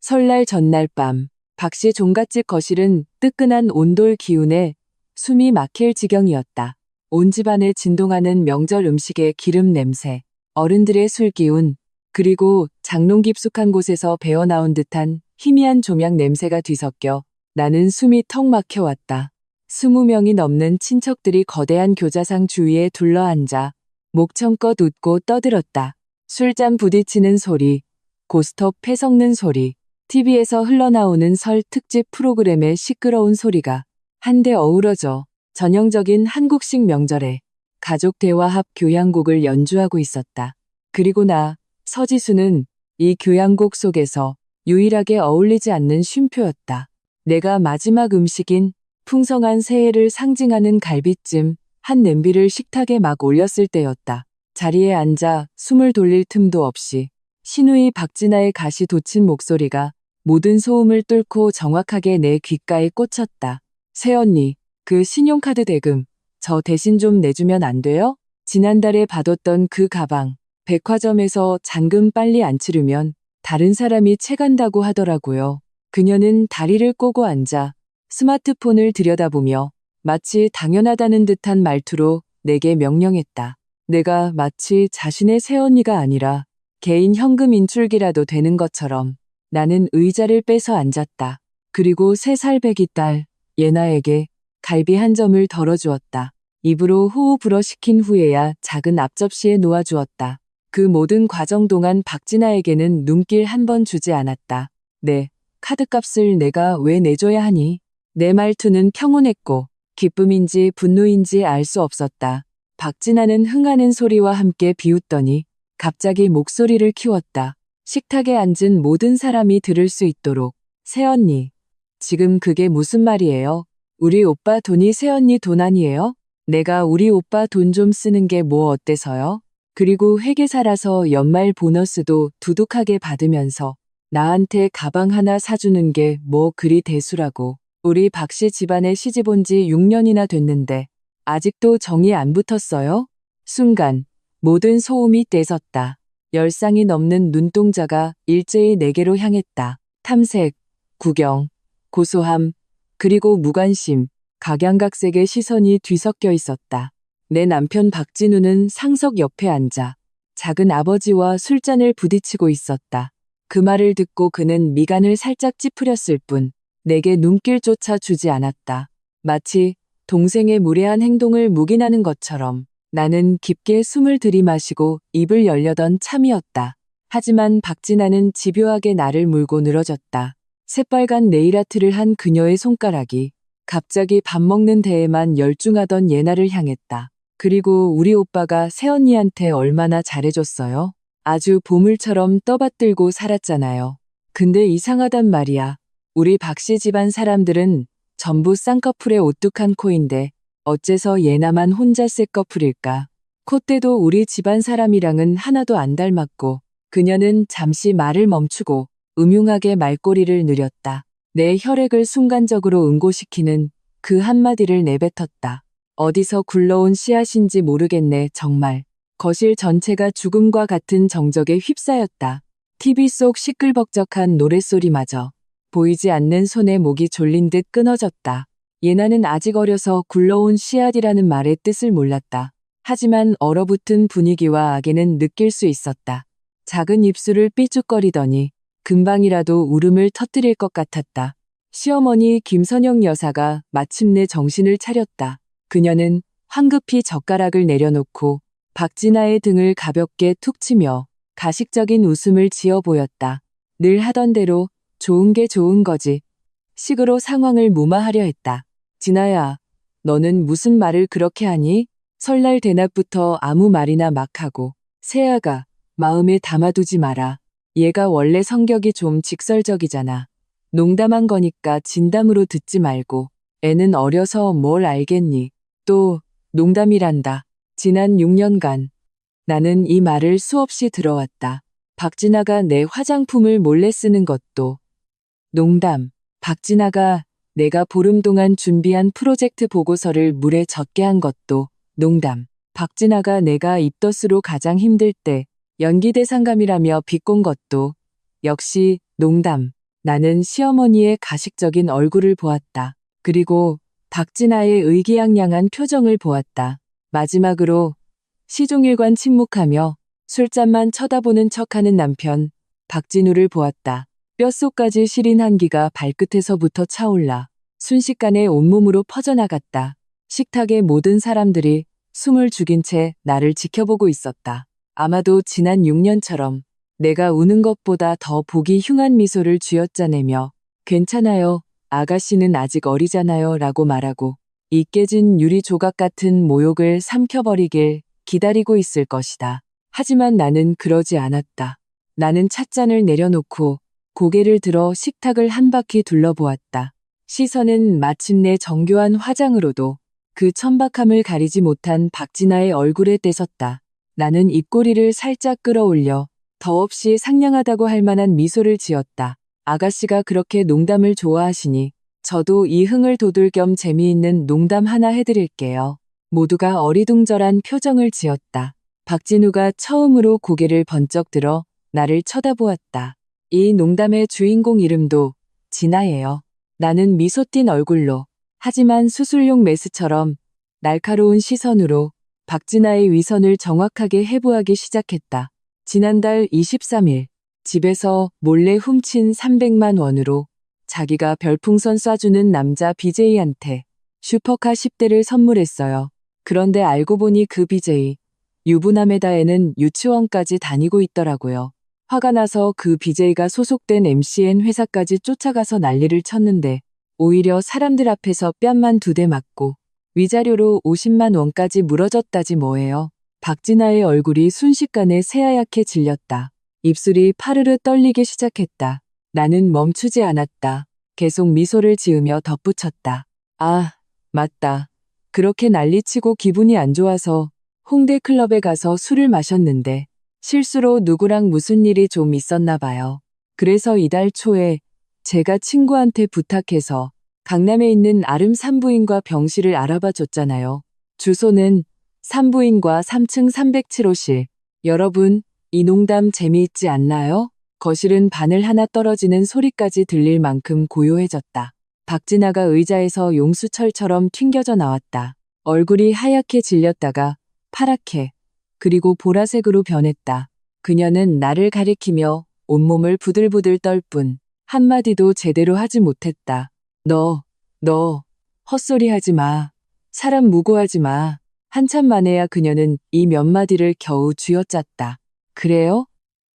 설날 전날 밤, 박씨 종갓집 거실은 뜨끈한 온돌 기운에 숨이 막힐 지경이었다. 온 집안에 진동하는 명절 음식의 기름 냄새, 어른들의 술 기운, 그리고 장롱 깊숙한 곳에서 배어나온 듯한 희미한 조명 냄새가 뒤섞여 나는 숨이 턱 막혀왔다. 20명이 넘는 친척들이 거대한 교자상 주위에 둘러앉아 목청껏 웃고 떠들었다. 술잔 부딪히는 소리, 고스톱 패 섞는 소리, TV에서 흘러나오는 설 특집 프로그램의 시끄러운 소리가 한데 어우러져 전형적인 한국식 명절에 가족 대화합 교향곡을 연주하고 있었다. 그리고 나, 서지수는 이 교향곡 속에서 유일하게 어울리지 않는 쉼표였다. 내가 마지막 음식인 풍성한 새해를 상징하는 갈비찜 한 냄비를 식탁에 막 올렸을 때였다. 자리에 앉아 숨을 돌릴 틈도 없이 신우이 박진아의 가시 돋친 목소리가 모든 소음을 뚫고 정확하게 내 귓가에 꽂혔다. 새언니, 그 신용카드 대금, 저 대신 좀 내주면 안 돼요? 지난달에 받았던 그 가방, 백화점에서 잔금 빨리 안 치르면 다른 사람이 채간다고 하더라고요. 그녀는 다리를 꼬고 앉아 스마트폰을 들여다보며 마치 당연하다는 듯한 말투로 내게 명령했다. 내가 마치 자신의 새언니가 아니라 개인 현금 인출기라도 되는 것처럼 나는 의자를 빼서 앉았다. 그리고 3살 배기 딸 예나에게 갈비 한 점을 덜어주었다. 입으로 호호 불어 시킨 후에야 작은 앞접시에 놓아주었다. 그 모든 과정 동안 박진아에게는 눈길 한 번 주지 않았다. 네, 카드값을 내가 왜 내줘야 하니? 내 말투는 평온했고 기쁨인지 분노인지 알 수 없었다. 박진아는 흥하는 소리와 함께 비웃더니 갑자기 목소리를 키웠다. 식탁에 앉은 모든 사람이 들을 수 있도록. 새언니, 지금 그게 무슨 말이에요? 우리 오빠 돈이 새언니 돈 아니에요? 내가 우리 오빠 돈 좀 쓰는 게 뭐 어때서요? 그리고 회계사라서 연말 보너스도 두둑하게 받으면서 나한테 가방 하나 사주는 게 뭐 그리 대수라고. 우리 박씨 집안에 시집 온 지 6년이나 됐는데 아직도 정이 안 붙었어요? 순간 모든 소음이 떼섰다. 10쌍이 넘는 눈동자가 일제히 내게로 향했다. 탐색, 구경, 고소함, 그리고 무관심, 각양각색의 시선이 뒤섞여 있었다. 내 남편 박진우는 상석 옆에 앉아 작은 아버지와 술잔을 부딪히고 있었다. 그 말을 듣고 그는 미간을 살짝 찌푸렸을 뿐 내게 눈길조차 주지 않았다. 마치 동생의 무례한 행동을 묵인하는 것처럼 나는 깊게 숨을 들이마시고 입을 열려던 참이었다. 하지만 박진아는 집요하게 나를 물고 늘어졌다. 새빨간 네일아트를 한 그녀의 손가락이 갑자기 밥 먹는 데에만 열중하던 예나를 향했다. 그리고 우리 오빠가 새언니한테 얼마나 잘해줬어요? 아주 보물처럼 떠받들고 살았잖아요. 근데 이상하단 말이야. 우리 박씨 집안 사람들은 전부 쌍꺼풀에 오뚝한 코인데 어째서 예나만 혼자 새꺼풀일까? 콧대도 우리 집안 사람이랑은 하나도 안 닮았고 그녀는 잠시 말을 멈추고 음흉하게 말꼬리를 느렸다. 내 혈액을 순간적으로 응고시키는 그 한마디를 내뱉었다. 어디서 굴러온 씨앗인지 모르겠네 정말. 거실 전체가 죽음과 같은 정적에 휩싸였다. TV 속 시끌벅적한 노랫소리마저 보이지 않는 손에 목이 졸린 듯 끊어졌다. 예나는 아직 어려서 굴러온 씨앗이라는 말의 뜻을 몰랐다. 하지만 얼어붙은 분위기와 악에는 느낄 수 있었다. 작은 입술을 삐죽거리더니 금방이라도 울음을 터뜨릴 것 같았다. 시어머니 김선영 여사가 마침내 정신을 차렸다. 그녀는 황급히 젓가락을 내려놓고 박진아의 등을 가볍게 툭 치며 가식적인 웃음을 지어 보였다. 늘 하던 대로 좋은 게 좋은 거지. 식으로 상황을 무마하려 했다. 진아야, 너는 무슨 말을 그렇게 하니? 설날 대낮부터 아무 말이나 막 하고. 세아가 마음에 담아두지 마라. 얘가 원래 성격이 좀 직설적이잖아. 농담한 거니까 진담으로 듣지 말고. 애는 어려서 뭘 알겠니? 또 농담이란다. 지난 6년간 나는 이 말을 수없이 들어왔다. 박진아가 내 화장품을 몰래 쓰는 것도 농담. 박진아가 내가 보름 동안 준비한 프로젝트 보고서를 물에 젖게 한 것도 농담. 박진아가 내가 입덧으로 가장 힘들 때 연기대상감이라며 비꼰 것도 역시 농담. 나는 시어머니의 가식적인 얼굴을 보았다. 그리고 박진아의 의기양양한 표정을 보았다. 마지막으로 시종일관 침묵하며 술잔만 쳐다보는 척하는 남편 박진우를 보았다. 뼛속까지 시린 한기가 발끝에서부터 차올라 순식간에 온몸으로 퍼져나갔다. 식탁의 모든 사람들이 숨을 죽인 채 나를 지켜보고 있었다. 아마도 지난 6년처럼 내가 우는 것보다 더 보기 흉한 미소를 쥐어짜내며 괜찮아요. 아가씨는 아직 어리잖아요. 라고 말하고 이 깨진 유리 조각 같은 모욕을 삼켜버리길 기다리고 있을 것이다. 하지만 나는 그러지 않았다. 나는 찻잔을 내려놓고 고개를 들어 식탁을 한 바퀴 둘러보았다. 시선은 마침내 정교한 화장으로도 그 천박함을 가리지 못한 박진아의 얼굴에 떼섰다. 나는 입꼬리를 살짝 끌어올려 더없이 상냥하다고 할 만한 미소를 지었다. 아가씨가 그렇게 농담을 좋아하시니 저도 이 흥을 돋울 겸 재미있는 농담 하나 해드릴게요. 모두가 어리둥절한 표정을 지었다. 박진우가 처음으로 고개를 번쩍 들어 나를 쳐다보았다. 이 농담의 주인공 이름도 진아예요. 나는 미소 띤 얼굴로 하지만 수술용 메스처럼 날카로운 시선으로 박진아의 위선을 정확하게 해부하기 시작했다. 지난달 23일 집에서 몰래 훔친 300만 원으로 자기가 별풍선 쏴주는 남자 BJ한테 슈퍼카 10대를 선물했어요. 그런데 알고 보니 그 BJ 유부남의 애는 유치원까지 다니고 있더라고요. 화가 나서 그 BJ가 소속된 MCN 회사까지 쫓아가서 난리를 쳤는데 오히려 사람들 앞에서 뺨만 2대 맞고 위자료로 50만 원까지 물어줬다지 뭐예요. 박진아의 얼굴이 순식간에 새하얗게 질렸다. 입술이 파르르 떨리기 시작했다. 나는 멈추지 않았다. 계속 미소를 지으며 덧붙였다. 아, 맞다. 그렇게 난리치고 기분이 안 좋아서 홍대 클럽에 가서 술을 마셨는데 실수로 누구랑 무슨 일이 좀 있었나 봐요. 그래서 이달 초에 제가 친구한테 부탁해서 강남에 있는 아름 산부인과 병실을 알아봐 줬잖아요. 주소는 산부인과 3층 307호실. 여러분, 이 농담 재미있지 않나요? 거실은 바늘 하나 떨어지는 소리까지 들릴 만큼 고요해졌다. 박진아가 의자에서 용수철처럼 튕겨져 나왔다. 얼굴이 하얗게 질렸다가 파랗게 그리고 보라색으로 변했다. 그녀는 나를 가리키며 온몸을 부들부들 떨 뿐 한마디도 제대로 하지 못했다. 너 헛소리 하지 마. 사람 무고하지 마. 한참 만에야 그녀는 이 몇 마디를 겨우 쥐어짰다. 그래요?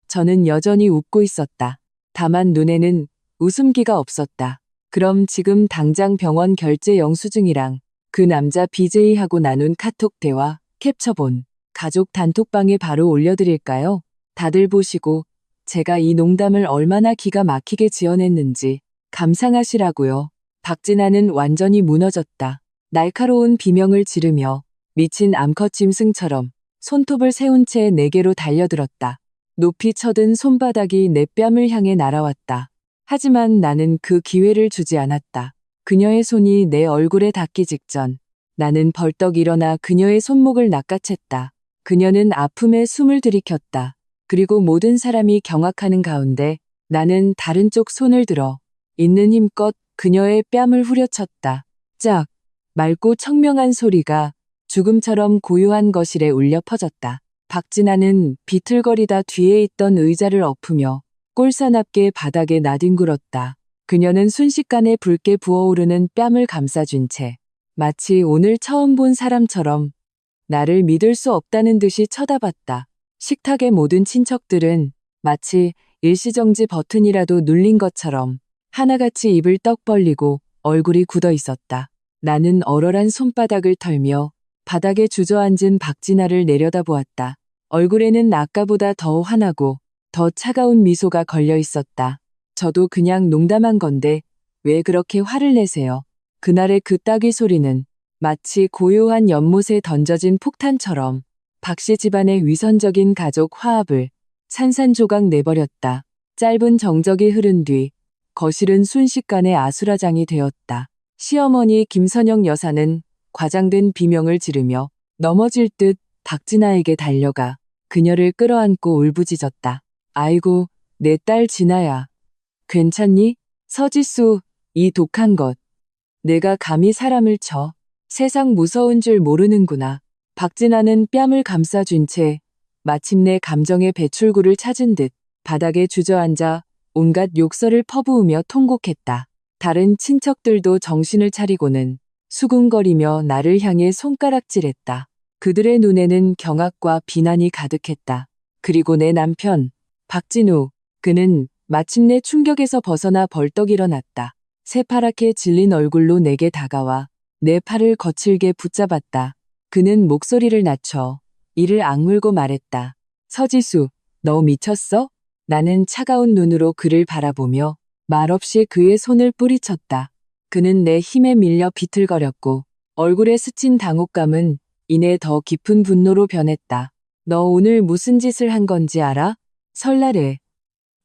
저는 여전히 웃고 있었다. 다만 눈에는 웃음기가 없었다. 그럼 지금 당장 병원 결제 영수증이랑 그 남자 BJ하고 나눈 카톡 대화 캡처본 가족 단톡방에 바로 올려드릴까요? 다들 보시고 제가 이 농담을 얼마나 기가 막히게 지어냈는지 감상하시라고요. 박진아는 완전히 무너졌다. 날카로운 비명을 지르며 미친 암컷 짐승처럼 손톱을 세운 채 내게로 달려들었다. 높이 쳐든 손바닥이 내 뺨을 향해 날아왔다. 하지만 나는 그 기회를 주지 않았다. 그녀의 손이 내 얼굴에 닿기 직전 나는 벌떡 일어나 그녀의 손목을 낚아챘다. 그녀는 아픔에 숨을 들이켰다. 그리고 모든 사람이 경악하는 가운데 나는 다른 쪽 손을 들어 있는 힘껏 그녀의 뺨을 후려쳤다. 짝! 맑고 청명한 소리가 죽음처럼 고요한 거실에 울려 퍼졌다. 박진아는 비틀거리다 뒤에 있던 의자를 엎으며 꼴사납게 바닥에 나뒹굴었다. 그녀는 순식간에 붉게 부어오르는 뺨을 감싸준 채 마치 오늘 처음 본 사람처럼 나를 믿을 수 없다는 듯이 쳐다봤다. 식탁의 모든 친척들은 마치 일시정지 버튼이라도 눌린 것처럼 하나같이 입을 떡 벌리고 얼굴이 굳어 있었다. 나는 얼얼한 손바닥을 털며 바닥에 주저앉은 박진아를 내려다보았다. 얼굴에는 아까보다 더 환하고 더 차가운 미소가 걸려 있었다. 저도 그냥 농담한 건데 왜 그렇게 화를 내세요? 그날의 그 따귀 소리는 마치 고요한 연못에 던져진 폭탄처럼 박씨 집안의 위선적인 가족 화합을 산산조각 내버렸다. 짧은 정적이 흐른 뒤 거실은 순식간에 아수라장이 되었다. 시어머니 김선영 여사는 과장된 비명을 지르며 넘어질 듯 박진아에게 달려가 그녀를 끌어안고 울부짖었다. 아이고, 내 딸 진아야. 괜찮니? 서지수, 이 독한 것. 내가 감히 사람을 쳐. 세상 무서운 줄 모르는구나. 박진아는 뺨을 감싸준 채 마침내 감정의 배출구를 찾은 듯 바닥에 주저앉아 온갖 욕설을 퍼부으며 통곡했다. 다른 친척들도 정신을 차리고는 수군거리며 나를 향해 손가락질했다. 그들의 눈에는 경악과 비난이 가득했다. 그리고 내 남편, 박진우, 그는 마침내 충격에서 벗어나 벌떡 일어났다. 새파랗게 질린 얼굴로 내게 다가와 내 팔을 거칠게 붙잡았다. 그는 목소리를 낮춰 이를 악물고 말했다. 서지수, 너 미쳤어? 나는 차가운 눈으로 그를 바라보며 말없이 그의 손을 뿌리쳤다. 그는 내 힘에 밀려 비틀거렸고 얼굴에 스친 당혹감은 이내 더 깊은 분노로 변했다. 너 오늘 무슨 짓을 한 건지 알아? 설날에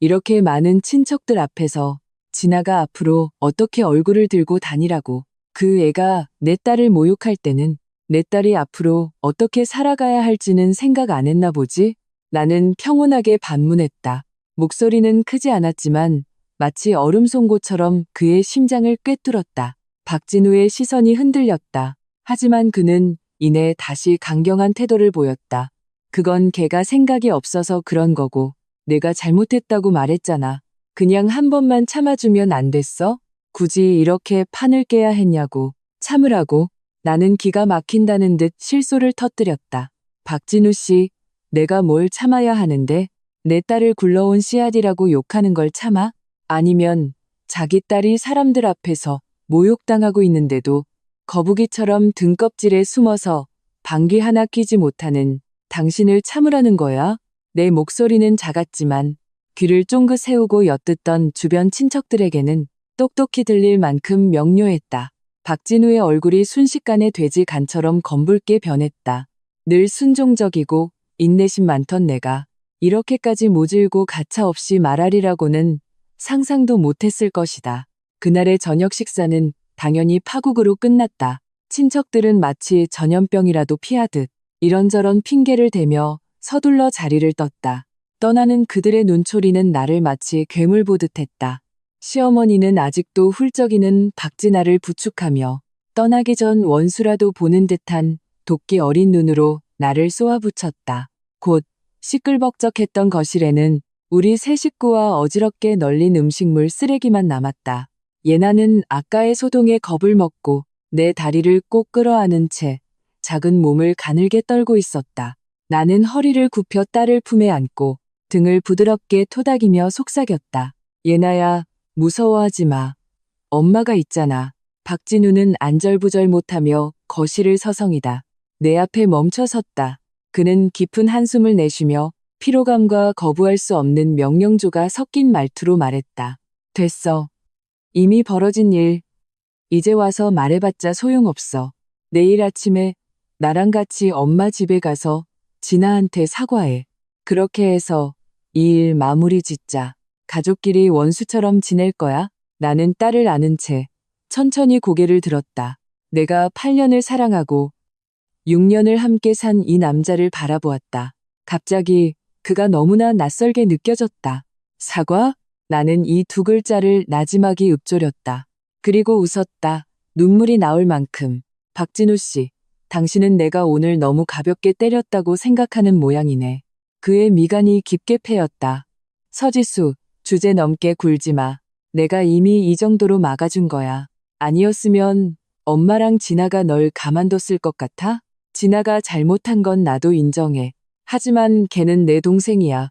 이렇게 많은 친척들 앞에서 진아가 앞으로 어떻게 얼굴을 들고 다니라고. 그 애가 내 딸을 모욕할 때는 내 딸이 앞으로 어떻게 살아가야 할지는 생각 안 했나 보지? 나는 평온하게 반문했다. 목소리는 크지 않았지만 마치 얼음 송곳처럼 그의 심장을 꿰뚫었다. 박진우의 시선이 흔들렸다. 하지만 그는 이내 다시 강경한 태도를 보였다. 그건 걔가 생각이 없어서 그런 거고 내가 잘못했다고 말했잖아. 그냥 한 번만 참아주면 안 됐어? 굳이 이렇게 판을 깨야 했냐고. 참으라고. 나는 기가 막힌다는 듯 실소를 터뜨렸다. 박진우 씨, 내가 뭘 참아야 하는데? 내 딸을 굴러온 씨앗이라고 욕하는 걸 참아? 아니면 자기 딸이 사람들 앞에서 모욕당하고 있는데도 거북이처럼 등껍질에 숨어서 방귀 하나 뀌지 못하는 당신을 참으라는 거야? 내 목소리는 작았지만 귀를 쫑긋 세우고 엿듣던 주변 친척들에게는 똑똑히 들릴 만큼 명료했다. 박진우의 얼굴이 순식간에 돼지 간처럼 검붉게 변했다. 늘 순종적이고 인내심 많던 내가 이렇게까지 모질고 가차없이 말하리라고는 상상도 못했을 것이다. 그날의 저녁 식사는 당연히 파국으로 끝났다. 친척들은 마치 전염병이라도 피하듯 이런저런 핑계를 대며 서둘러 자리를 떴다. 떠나는 그들의 눈초리는 나를 마치 괴물 보듯 했다. 시어머니는 아직도 훌쩍이는 박진아를 부축하며 떠나기 전 원수라도 보는 듯한 도끼 어린 눈으로 나를 쏘아붙였다. 곧 시끌벅적했던 거실에는 우리 세 식구와 어지럽게 널린 음식물 쓰레기만 남았다. 예나는 아까의 소동에 겁을 먹고 내 다리를 꼭 끌어안은 채 작은 몸을 가늘게 떨고 있었다. 나는 허리를 굽혀 딸을 품에 안고 등을 부드럽게 토닥이며 속삭였다. 예나야, 무서워하지 마. 엄마가 있잖아. 박진우는 안절부절 못하며 거실을 서성이다. 내 앞에 멈춰 섰다. 그는 깊은 한숨을 내쉬며 피로감과 거부할 수 없는 명령조가 섞인 말투로 말했다. 됐어. 이미 벌어진 일. 이제 와서 말해봤자 소용없어. 내일 아침에 나랑 같이 엄마 집에 가서 진아한테 사과해. 그렇게 해서 이 일 마무리 짓자. 가족끼리 원수처럼 지낼 거야? 나는 딸을 안은 채 천천히 고개를 들었다. 내가 8년을 사랑하고 6년을 함께 산 이 남자를 바라보았다. 갑자기 그가 너무나 낯설게 느껴졌다. 사과? 나는 이 두 글자를 나지막이 읊조렸다. 그리고 웃었다. 눈물이 나올 만큼. 박진우 씨, 당신은 내가 오늘 너무 가볍게 때렸다고 생각하는 모양이네. 그의 미간이 깊게 패였다. 서지수, 주제 넘게 굴지 마. 내가 이미 이 정도로 막아준 거야. 아니었으면 엄마랑 진아가 널 가만뒀을 것 같아? 진아가 잘못한 건 나도 인정해. 하지만 걔는 내 동생이야.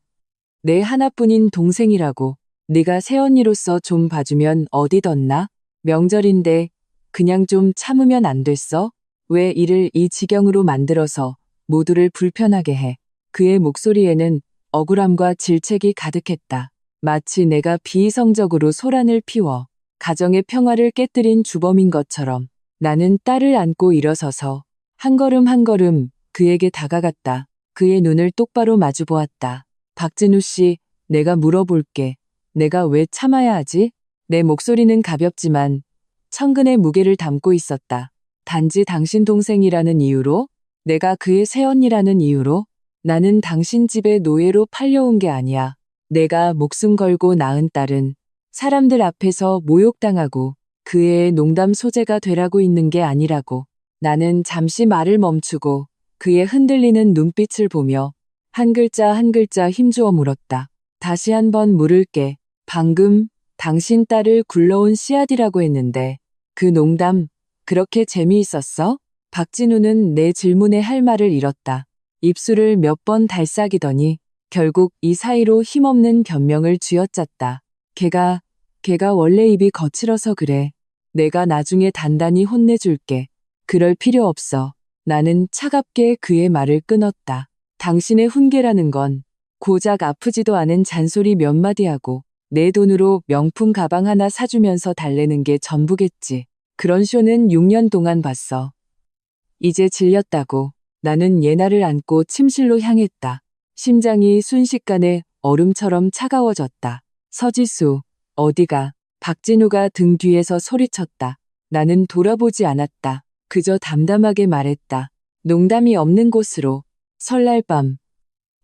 내 하나뿐인 동생이라고. 네가 새언니로서 좀 봐주면 어디 덧나? 명절인데 그냥 좀 참으면 안 됐어? 왜 일을 이 지경으로 만들어서 모두를 불편하게 해? 그의 목소리에는 억울함과 질책이 가득했다. 마치 내가 비이성적으로 소란을 피워 가정의 평화를 깨뜨린 주범인 것처럼. 나는 딸을 안고 일어서서 한 걸음 한 걸음 그에게 다가갔다. 그의 눈을 똑바로 마주보았다. 박진우 씨, 내가 물어볼게. 내가 왜 참아야 하지? 내 목소리는 가볍지만 천근의 무게를 담고 있었다. 단지 당신 동생이라는 이유로? 내가 그의 새언니라는 이유로? 나는 당신 집에 노예로 팔려온 게 아니야. 내가 목숨 걸고 낳은 딸은 사람들 앞에서 모욕당하고 그 애의 농담 소재가 되라고 있는 게 아니라고. 나는 잠시 말을 멈추고 그의 흔들리는 눈빛을 보며 한 글자 한 글자 힘주어 물었다. 다시 한번 물을게. 방금 당신 딸을 굴러온 씨앗이라고 했는데 그 농담 그렇게 재미있었어? 박진우는 내 질문에 할 말을 잃었다. 입술을 몇 번 달싹이더니 결국 이 사이로 힘없는 변명을 쥐어짰다. 걔가 원래 입이 거칠어서 그래. 내가 나중에 단단히 혼내줄게. 그럴 필요 없어. 나는 차갑게 그의 말을 끊었다. 당신의 훈계라는 건 고작 아프지도 않은 잔소리 몇 마디 하고 내 돈으로 명품 가방 하나 사주면서 달래는 게 전부겠지. 그런 쇼는 6년 동안 봤어. 이제 질렸다고. 나는 예나를 안고 침실로 향했다. 심장이 순식간에 얼음처럼 차가워졌다. 서지수, 어디가? 박진우가 등 뒤에서 소리쳤다. 나는 돌아보지 않았다. 그저 담담하게 말했다. 농담이 없는 곳으로. 설날 밤,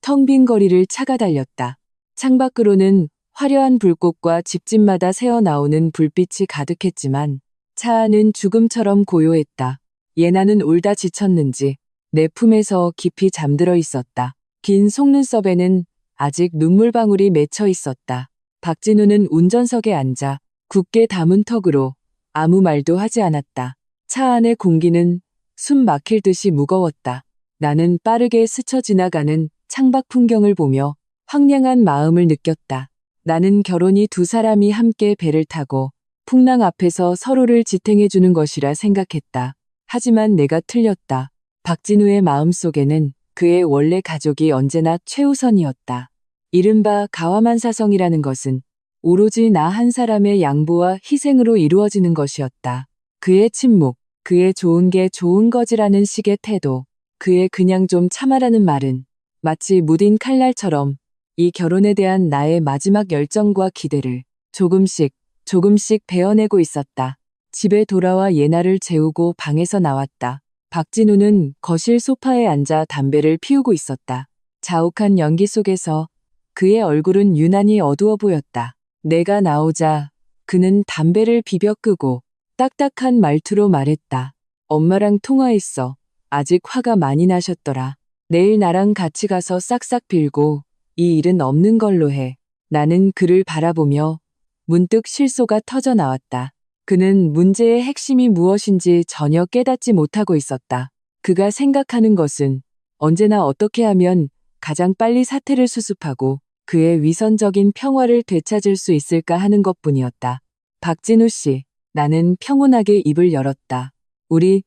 텅 빈 거리를 차가 달렸다. 창밖으로는 화려한 불꽃과 집집마다 새어나오는 불빛이 가득했지만 차 안은 죽음처럼 고요했다. 예나는 울다 지쳤는지 내 품에서 깊이 잠들어 있었다. 긴 속눈썹에는 아직 눈물방울이 맺혀 있었다. 박진우는 운전석에 앉아 굳게 담은 턱으로 아무 말도 하지 않았다. 차 안의 공기는 숨 막힐 듯이 무거웠다. 나는 빠르게 스쳐 지나가는 창밖 풍경을 보며 황량한 마음을 느꼈다. 나는 결혼이 두 사람이 함께 배를 타고 풍랑 앞에서 서로를 지탱해주는 것이라 생각했다. 하지만 내가 틀렸다. 박진우의 마음속에는 그의 원래 가족이 언제나 최우선이었다. 이른바 가와만사성이라는 것은 오로지 나 한 사람의 양보와 희생으로 이루어지는 것이었다. 그의 침묵, 그의 좋은 게 좋은 거지라는 식의 태도, 그의 그냥 좀 참아라는 말은 마치 무딘 칼날처럼 이 결혼에 대한 나의 마지막 열정과 기대를 조금씩 베어내고 있었다. 집에 돌아와 예나를 재우고 방에서 나왔다. 박진우는 거실 소파에 앉아 담배를 피우고 있었다. 자욱한 연기 속에서 그의 얼굴은 유난히 어두워 보였다. 내가 나오자 그는 담배를 비벼 끄고 딱딱한 말투로 말했다. 엄마랑 통화했어. 아직 화가 많이 나셨더라. 내일 나랑 같이 가서 싹싹 빌고 이 일은 없는 걸로 해. 나는 그를 바라보며 문득 실소가 터져 나왔다. 그는 문제의 핵심이 무엇인지 전혀 깨닫지 못하고 있었다. 그가 생각하는 것은 언제나 어떻게 하면 가장 빨리 사태를 수습하고 그의 위선적인 평화를 되찾을 수 있을까 하는 것뿐이었다. 박진우 씨, 나는 평온하게 입을 열었다. 우리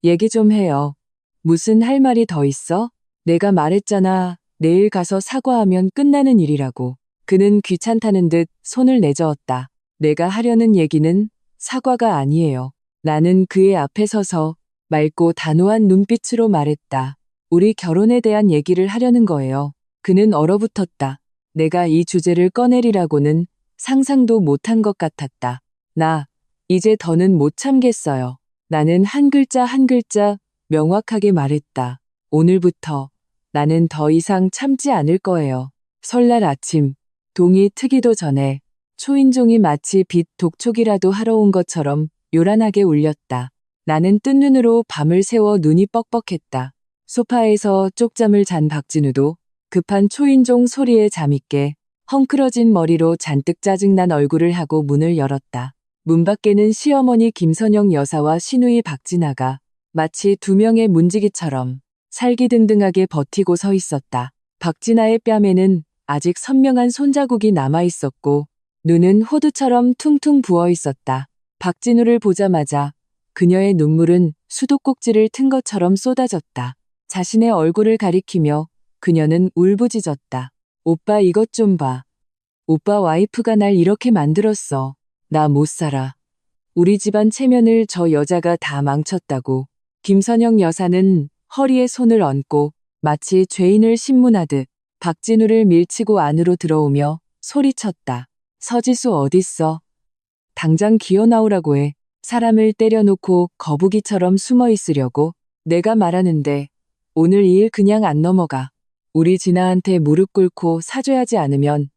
얘기 좀 해요. 무슨 할 말이 더 있어? 내가 말했잖아. 내일 가서 사과하면 끝나는 일이라고. 그는 귀찮다는 듯 손을 내저었다. 내가 하려는 얘기는 사과가 아니에요. 나는 그의 앞에 서서 맑고 단호한 눈빛으로 말했다. 우리 결혼에 대한 얘기를 하려는 거예요. 그는 얼어붙었다. 내가 이 주제를 꺼내리라고는 상상도 못한 것 같았다. 나 이제 더는 못 참겠어요. 나는 한 글자 한 글자 명확하게 말했다. 오늘부터 나는 더 이상 참지 않을 거예요. 설날 아침, 동이 트기도 전에 초인종이 마치 빛 독촉이라도 하러 온 것처럼 요란하게 울렸다. 나는 뜬 눈으로 밤을 새워 눈이 뻑뻑했다. 소파에서 쪽잠을 잔 박진우도 급한 초인종 소리에 잠이 깨 헝클어진 머리로 잔뜩 짜증난 얼굴을 하고 문을 열었다. 문 밖에는 시어머니 김선영 여사와 시누이 박진아가 마치 두 명의 문지기처럼 살기등등하게 버티고 서 있었다. 박진아의 뺨에는 아직 선명한 손자국이 남아 있었고 눈은 호두처럼 퉁퉁 부어 있었다. 박진우를 보자마자 그녀의 눈물은 수도꼭지를 튼 것처럼 쏟아졌다. 자신의 얼굴을 가리키며 그녀는 울부짖었다. 오빠 이것 좀 봐. 오빠 와이프가 날 이렇게 만들었어. 나 못 살아. 우리 집안 체면을 저 여자가 다 망쳤다고. 김선영 여사는 허리에 손을 얹고 마치 죄인을 신문하듯 박진우를 밀치고 안으로 들어오며 소리쳤다. 서지수 어딨어? 당장 기어 나오라고 해. 사람을 때려놓고 거북이처럼 숨어 있으려고. 내가 말하는데 오늘 이 일 그냥 안 넘어가. 우리 진아한테 무릎 꿇고 사죄하지 않으면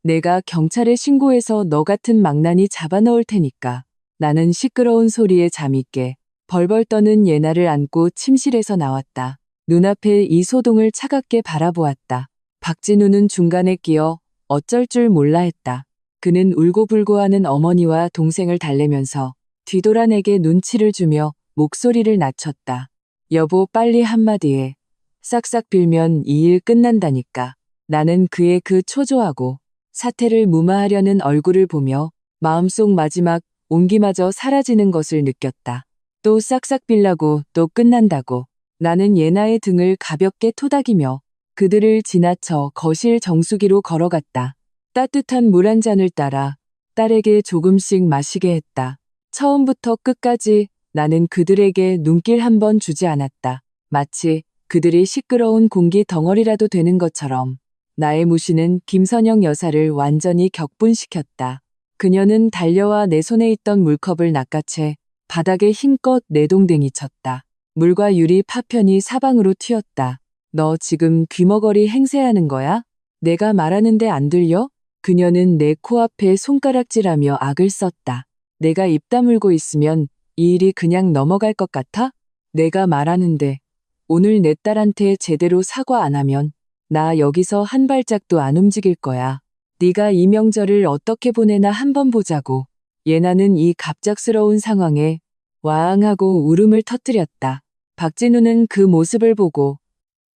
내가 경찰에 신고해서 너 같은 망나니 잡아넣을 테니까. 나는 시끄러운 소리에 잠이 깨 벌벌 떠는 예나를 안고 침실에서 나왔다. 눈앞에 이소동을 차갑게 바라보았다. 박진우는 중간에 끼어 어쩔 줄 몰라 했다. 그는 울고불고하는 어머니와 동생을 달래면서 뒤돌아 내게 눈치를 주며 목소리를 낮췄다. 여보, 빨리 한마디해. 싹싹 빌면 이 일 끝난다니까. 나는 그의 그 초조하고 사태를 무마하려는 얼굴을 보며 마음속 마지막 온기마저 사라지는 것을 느꼈다. 또 싹싹 빌라고 또 끝난다고. 나는 예나의 등을 가볍게 토닥이며 그들을 지나쳐 거실 정수기로 걸어갔다. 따뜻한 물 한 잔을 따라 딸에게 조금씩 마시게 했다. 처음부터 끝까지 나는 그들에게 눈길 한 번 주지 않았다. 마치 그들이 시끄러운 공기 덩어리라도 되는 것처럼 나의 무시는 김선영 여사를 완전히 격분시켰다. 그녀는 달려와 내 손에 있던 물컵을 낚아채 바닥에 힘껏 내동댕이 쳤다. 물과 유리 파편이 사방으로 튀었다. 너 지금 귀머거리 행세하는 거야? 내가 말하는데 안 들려? 그녀는 내 코앞에 손가락질하며 악을 썼다. 내가 입 다물고 있으면 이 일이 그냥 넘어갈 것 같아? 내가 말하는데 오늘 내 딸한테 제대로 사과 안 하면 나 여기서 한 발짝도 안 움직일 거야. 네가 이 명절을 어떻게 보내나 한번 보자고. 예나는 이 갑작스러운 상황에 와앙하고 울음을 터뜨렸다. 박진우는 그 모습을 보고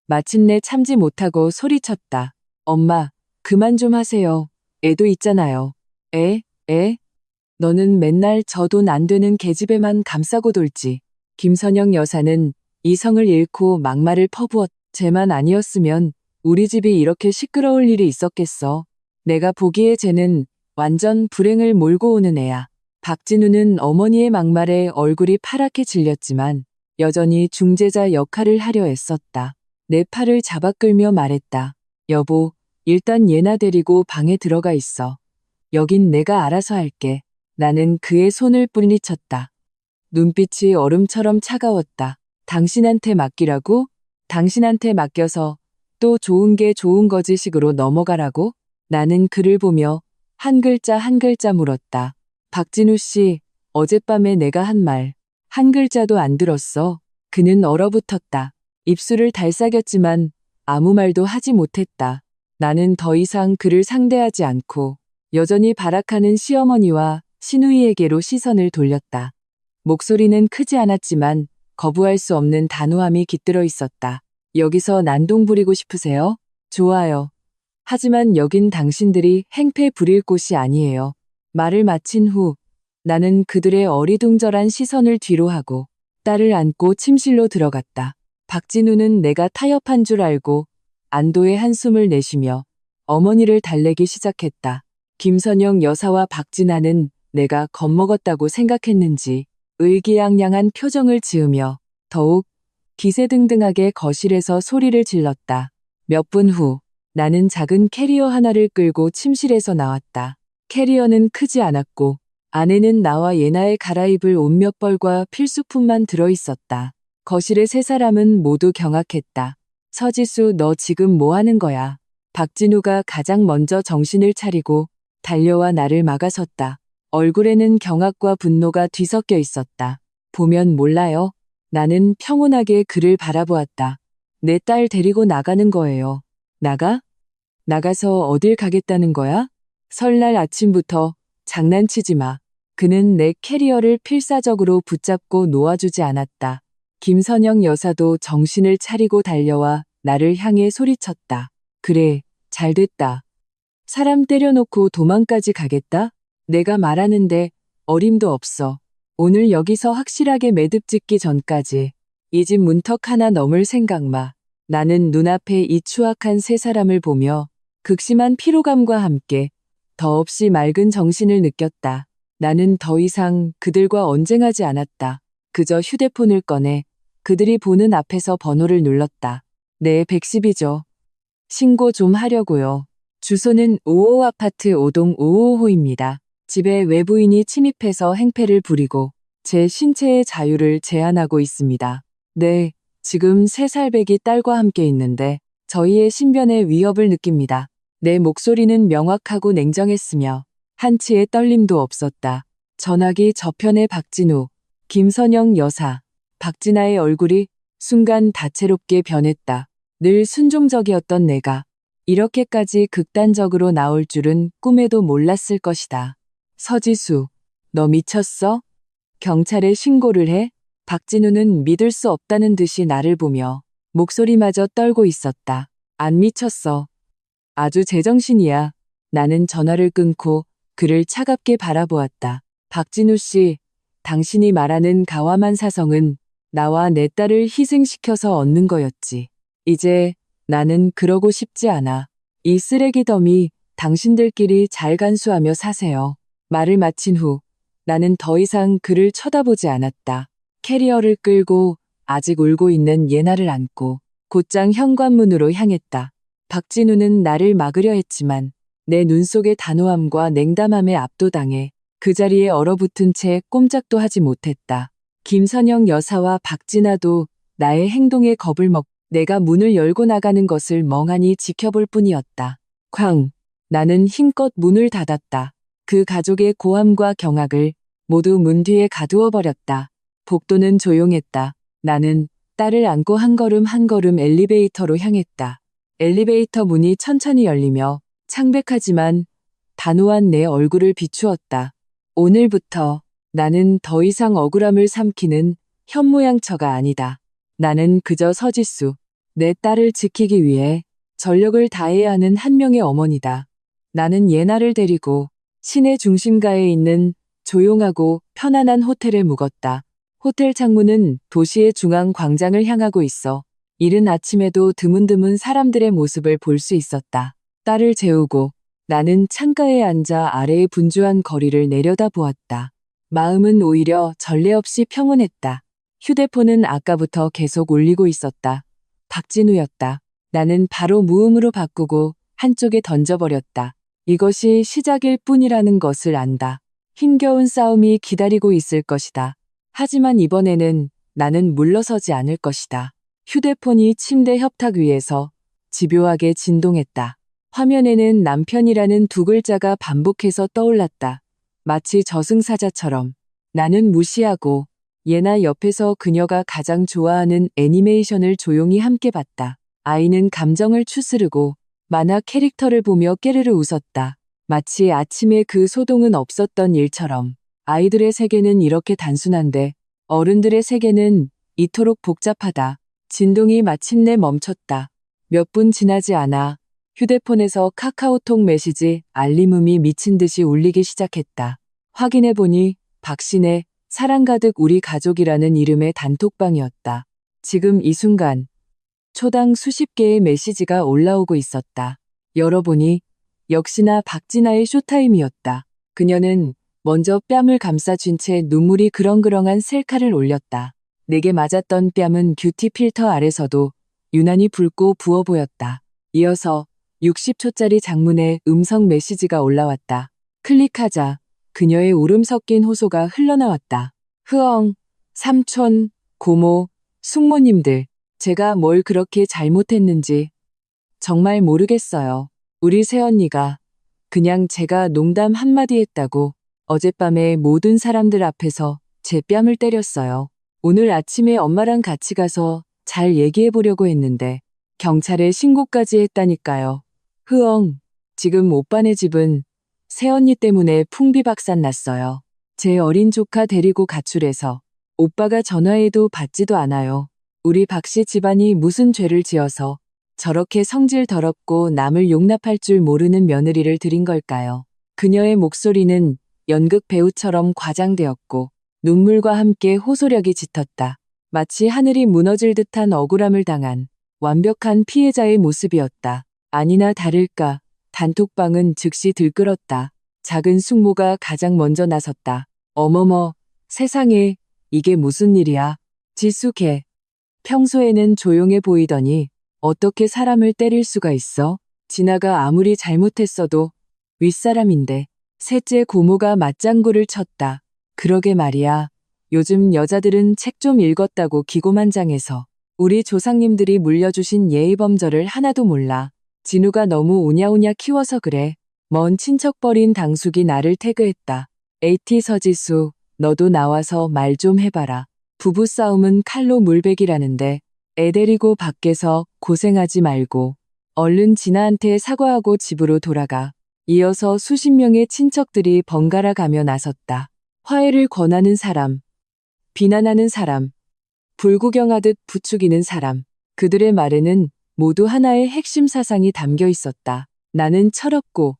마침내 참지 못하고 소리쳤다. 엄마, 그만 좀 하세요. 애도 있잖아요. 애? 너는 맨날 저 돈 안 되는 계집애만 감싸고 돌지. 김선영 여사는 이성을 잃고 막말을 퍼부었. 쟤만 아니었으면 우리 집이 이렇게 시끄러울 일이 있었겠어. 내가 보기에 쟤는 완전 불행을 몰고 오는 애야. 박진우는 어머니의 막말에 얼굴이 파랗게 질렸지만 여전히 중재자 역할을 하려 애썼다. 내 팔을 잡아 끌며 말했다. 여보, 일단 예나 데리고 방에 들어가 있어. 여긴 내가 알아서 할게. 나는 그의 손을 뿌리쳤다. 눈빛이 얼음처럼 차가웠다. 당신한테 맡기라고? 당신한테 맡겨서 또 좋은 게 좋은 거지 식으로 넘어가라고? 나는 그를 보며 한 글자 한 글자 물었다. 박진우 씨, 어젯밤에 내가 한 말, 한 글자도 안 들었어. 그는 얼어붙었다. 입술을 달싹였지만 아무 말도 하지 못했다. 나는 더 이상 그를 상대하지 않고 여전히 발악하는 시어머니와 시누이에게로 시선을 돌렸다. 목소리는 크지 않았지만 거부할 수 없는 단호함이 깃들어 있었다. 여기서 난동 부리고 싶으세요? 좋아요. 하지만 여긴 당신들이 행패 부릴 곳이 아니에요. 말을 마친 후 나는 그들의 어리둥절한 시선을 뒤로하고 딸을 안고 침실로 들어갔다. 박진우는 내가 타협한 줄 알고 안도의 한숨을 내쉬며 어머니를 달래기 시작했다. 김선영 여사와 박진아는 내가 겁먹었다고 생각했는지 의기양양한 표정을 지으며 더욱 기세등등하게 거실에서 소리를 질렀다. 몇 분 후 나는 작은 캐리어 하나를 끌고 침실에서 나왔다. 캐리어는 크지 않았고 안에는 나와 예나의 갈아입을 옷 몇 벌과 필수품만 들어있었다. 거실의 세 사람은 모두 경악했다. 서지수, 너 지금 뭐 하는 거야? 박진우가 가장 먼저 정신을 차리고 달려와 나를 막아섰다. 얼굴에는 경악과 분노가 뒤섞여 있었다. 보면 몰라요. 나는 평온하게 그를 바라보았다. 내 딸 데리고 나가는 거예요. 나가? 나가서 어딜 가겠다는 거야? 설날 아침부터 장난치지 마. 그는 내 캐리어를 필사적으로 붙잡고 놓아주지 않았다. 김선영 여사도 정신을 차리고 달려와 나를 향해 소리쳤다. 그래, 잘됐다. 사람 때려놓고 도망까지 가겠다? 내가 말하는데 어림도 없어. 오늘 여기서 확실하게 매듭 짓기 전까지 이 집 문턱 하나 넘을 생각 마. 나는 눈앞에 이 추악한 세 사람을 보며 극심한 피로감과 함께 더없이 맑은 정신을 느꼈다. 나는 더 이상 그들과 언쟁하지 않았다. 그저 휴대폰을 꺼내 그들이 보는 앞에서 번호를 눌렀다. 네, 110이죠. 신고 좀 하려고요. 주소는 55 아파트 5동 555호입니다. 집에 외부인이 침입해서 행패를 부리고 제 신체의 자유를 제한하고 있습니다. 네, 지금 3살 배기 딸과 함께 있는데 저희의 신변에 위협을 느낍니다. 내 목소리는 명확하고 냉정했으며 한치의 떨림도 없었다. 전화기 저편의 박진우, 김선영 여사, 박진아의 얼굴이 순간 다채롭게 변했다. 늘 순종적이었던 내가 이렇게까지 극단적으로 나올 줄은 꿈에도 몰랐을 것이다. 서지수, 너 미쳤어? 경찰에 신고를 해? 박진우는 믿을 수 없다는 듯이 나를 보며 목소리마저 떨고 있었다. 안 미쳤어. 아주 제정신이야. 나는 전화를 끊고 그를 차갑게 바라보았다. 박진우 씨, 당신이 말하는 가와만 사성은 나와 내 딸을 희생시켜서 얻는 거였지. 이제 나는 그러고 싶지 않아. 이 쓰레기 더미 당신들끼리 잘 간수하며 사세요. 말을 마친 후 나는 더 이상 그를 쳐다보지 않았다. 캐리어를 끌고 아직 울고 있는 예나를 안고 곧장 현관문으로 향했다. 박진우는 나를 막으려 했지만 내 눈 속의 단호함과 냉담함에 압도당해 그 자리에 얼어붙은 채 꼼짝도 하지 못했다. 김선영 여사와 박진아도 나의 행동에 겁을 먹고 내가 문을 열고 나가는 것을 멍하니 지켜볼 뿐이었다. 쾅! 나는 힘껏 문을 닫았다. 그 가족의 고함과 경악을 모두 문 뒤에 가두어 버렸다. 복도는 조용했다. 나는 딸을 안고 한 걸음 한 걸음 엘리베이터로 향했다. 엘리베이터 문이 천천히 열리며 창백하지만 단호한 내 얼굴을 비추었다. 오늘부터 나는 더 이상 억울함을 삼키는 현모양처가 아니다. 나는 그저 서지수, 내 딸을 지키기 위해 전력을 다해야 하는 한 명의 어머니다. 나는 예나를 데리고 시내 중심가에 있는 조용하고 편안한 호텔에 묵었다. 호텔 창문은 도시의 중앙 광장을 향하고 있어 이른 아침에도 드문드문 사람들의 모습을 볼 수 있었다. 딸을 재우고 나는 창가에 앉아 아래의 분주한 거리를 내려다보았다. 마음은 오히려 전례 없이 평온했다. 휴대폰은 아까부터 계속 울리고 있었다. 박진우였다. 나는 바로 무음으로 바꾸고 한쪽에 던져버렸다. 이것이 시작일 뿐이라는 것을 안다. 힘겨운 싸움이 기다리고 있을 것이다. 하지만 이번에는 나는 물러서지 않을 것이다. 휴대폰이 침대 협탁 위에서 집요하게 진동했다. 화면에는 남편이라는 두 글자가 반복해서 떠올랐다. 마치 저승사자처럼. 나는 무시하고 예나 옆에서 그녀가 가장 좋아하는 애니메이션을 조용히 함께 봤다. 아이는 감정을 추스르고 만화 캐릭터를 보며 깨르르 웃었다. 마치 아침에 그 소동은 없었던 일처럼. 아이들의 세계는 이렇게 단순한데 어른들의 세계는 이토록 복잡하다. 진동이 마침내 멈췄다. 몇 분 지나지 않아 휴대폰에서 카카오톡 메시지 알림음이 미친 듯이 울리기 시작했다. 확인해보니 박신혜, 사랑 가득 우리 가족이라는 이름의 단톡방이었다. 지금 이 순간 초당 수십 개의 메시지가 올라오고 있었다. 열어보니 역시나 박진아의 쇼타임이었다. 그녀는 먼저 뺨을 감싸쥔 채 눈물이 그렁그렁한 셀카를 올렸다. 내게 맞았던 뺨은 뷰티 필터 아래서도 유난히 붉고 부어 보였다. 이어서 60초짜리 장문의 음성 메시지가 올라왔다. 클릭하자 그녀의 울음 섞인 호소가 흘러나왔다. 흐엉, 삼촌, 고모, 숙모님들, 제가 뭘 그렇게 잘못했는지 정말 모르겠어요. 우리 새언니가 그냥 제가 농담 한마디 했다고 어젯밤에 모든 사람들 앞에서 제 뺨을 때렸어요. 오늘 아침에 엄마랑 같이 가서 잘 얘기해 보려고 했는데 경찰에 신고까지 했다니까요. 흐엉, 지금 오빠네 집은 새언니 때문에 풍비박산 났어요. 제 어린 조카 데리고 가출해서 오빠가 전화해도 받지도 않아요. 우리 박씨 집안이 무슨 죄를 지어서 저렇게 성질 더럽고 남을 용납할 줄 모르는 며느리를 들인 걸까요? 그녀의 목소리는 연극 배우처럼 과장되었고 눈물과 함께 호소력이 짙었다. 마치 하늘이 무너질 듯한 억울함을 당한 완벽한 피해자의 모습이었다. 아니나 다를까 단톡방은 즉시 들끓었다. 작은 숙모가 가장 먼저 나섰다. 어머머, 세상에, 이게 무슨 일이야. 지수 걔. 평소에는 조용해 보이더니 어떻게 사람을 때릴 수가 있어? 진아가 아무리 잘못했어도 윗사람인데. 셋째 고모가 맞장구를 쳤다. 그러게 말이야. 요즘 여자들은 책 좀 읽었다고 기고만장해서 우리 조상님들이 물려주신 예의범절을 하나도 몰라. 진우가 너무 오냐오냐 키워서 그래. 먼 친척 버린 당숙이 나를 태그했다. 에이티 서지수, 너도 나와서 말 좀 해봐라. 부부싸움은 칼로 물베기라는데 애 데리고 밖에서 고생하지 말고 얼른 진아한테 사과하고 집으로 돌아가. 이어서 수십 명의 친척들이 번갈아 가며 나섰다. 화해를 권하는 사람, 비난하는 사람, 불구경하듯 부추기는 사람. 그들의 말에는 모두 하나의 핵심 사상이 담겨 있었다. 나는 철없고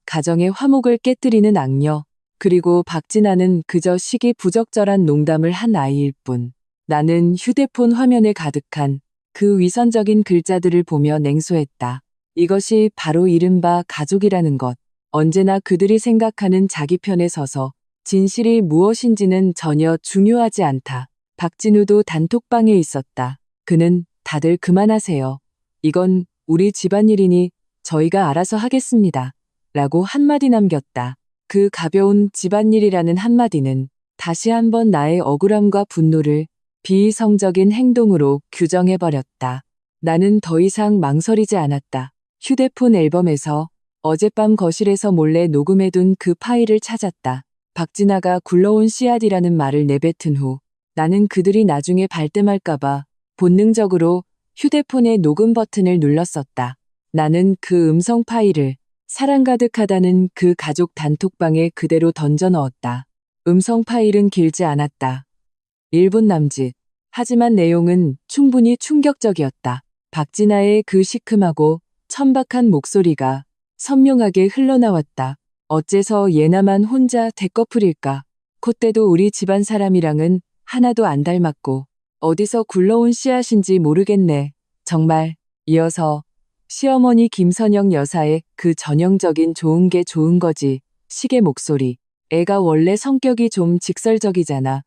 가정의 화목을 깨뜨리는 악녀. 그리고 박진아는 그저 시기 부적절한 농담을 한 아이일 뿐. 나는 휴대폰 화면에 가득한 그 위선적인 글자들을 보며 냉소했다. 이것이 바로 이른바 가족이라는 것. 언제나 그들이 생각하는 자기 편에 서서 진실이 무엇인지는 전혀 중요하지 않다. 박진우도 단톡방에 있었다. 그는 다들 그만하세요. 이건 우리 집안일이니 저희가 알아서 하겠습니다. 라고 한마디 남겼다. 그 가벼운 집안일이라는 한마디는 다시 한번 나의 억울함과 분노를 비이성적인 행동으로 규정해버렸다. 나는 더 이상 망설이지 않았다. 휴대폰 앨범에서 어젯밤 거실에서 몰래 녹음해둔 그 파일을 찾았다. 박진아가 굴러온 씨앗이라는 말을 내뱉은 후 나는 그들이 나중에 발뺌할까봐 본능적으로 휴대폰의 녹음 버튼을 눌렀었다. 나는 그 음성 파일을 사랑 가득하다는 그 가족 단톡방에 그대로 던져 넣었다. 음성 파일은 길지 않았다. 1분 남짓. 하지만 내용은 충분히 충격적이었다. 박진아의 그 시큼하고 천박한 목소리가 선명하게 흘러나왔다. 어째서 얘나만 혼자 대꺼풀일까? 콧대도 우리 집안 사람이랑은 하나도 안 닮았고 어디서 굴러온 씨앗인지 모르겠네. 정말. 이어서 시어머니 김선영 여사의 그 전형적인 좋은 게 좋은 거지. 식의 목소리. 애가 원래 성격이 좀 직설적이잖아.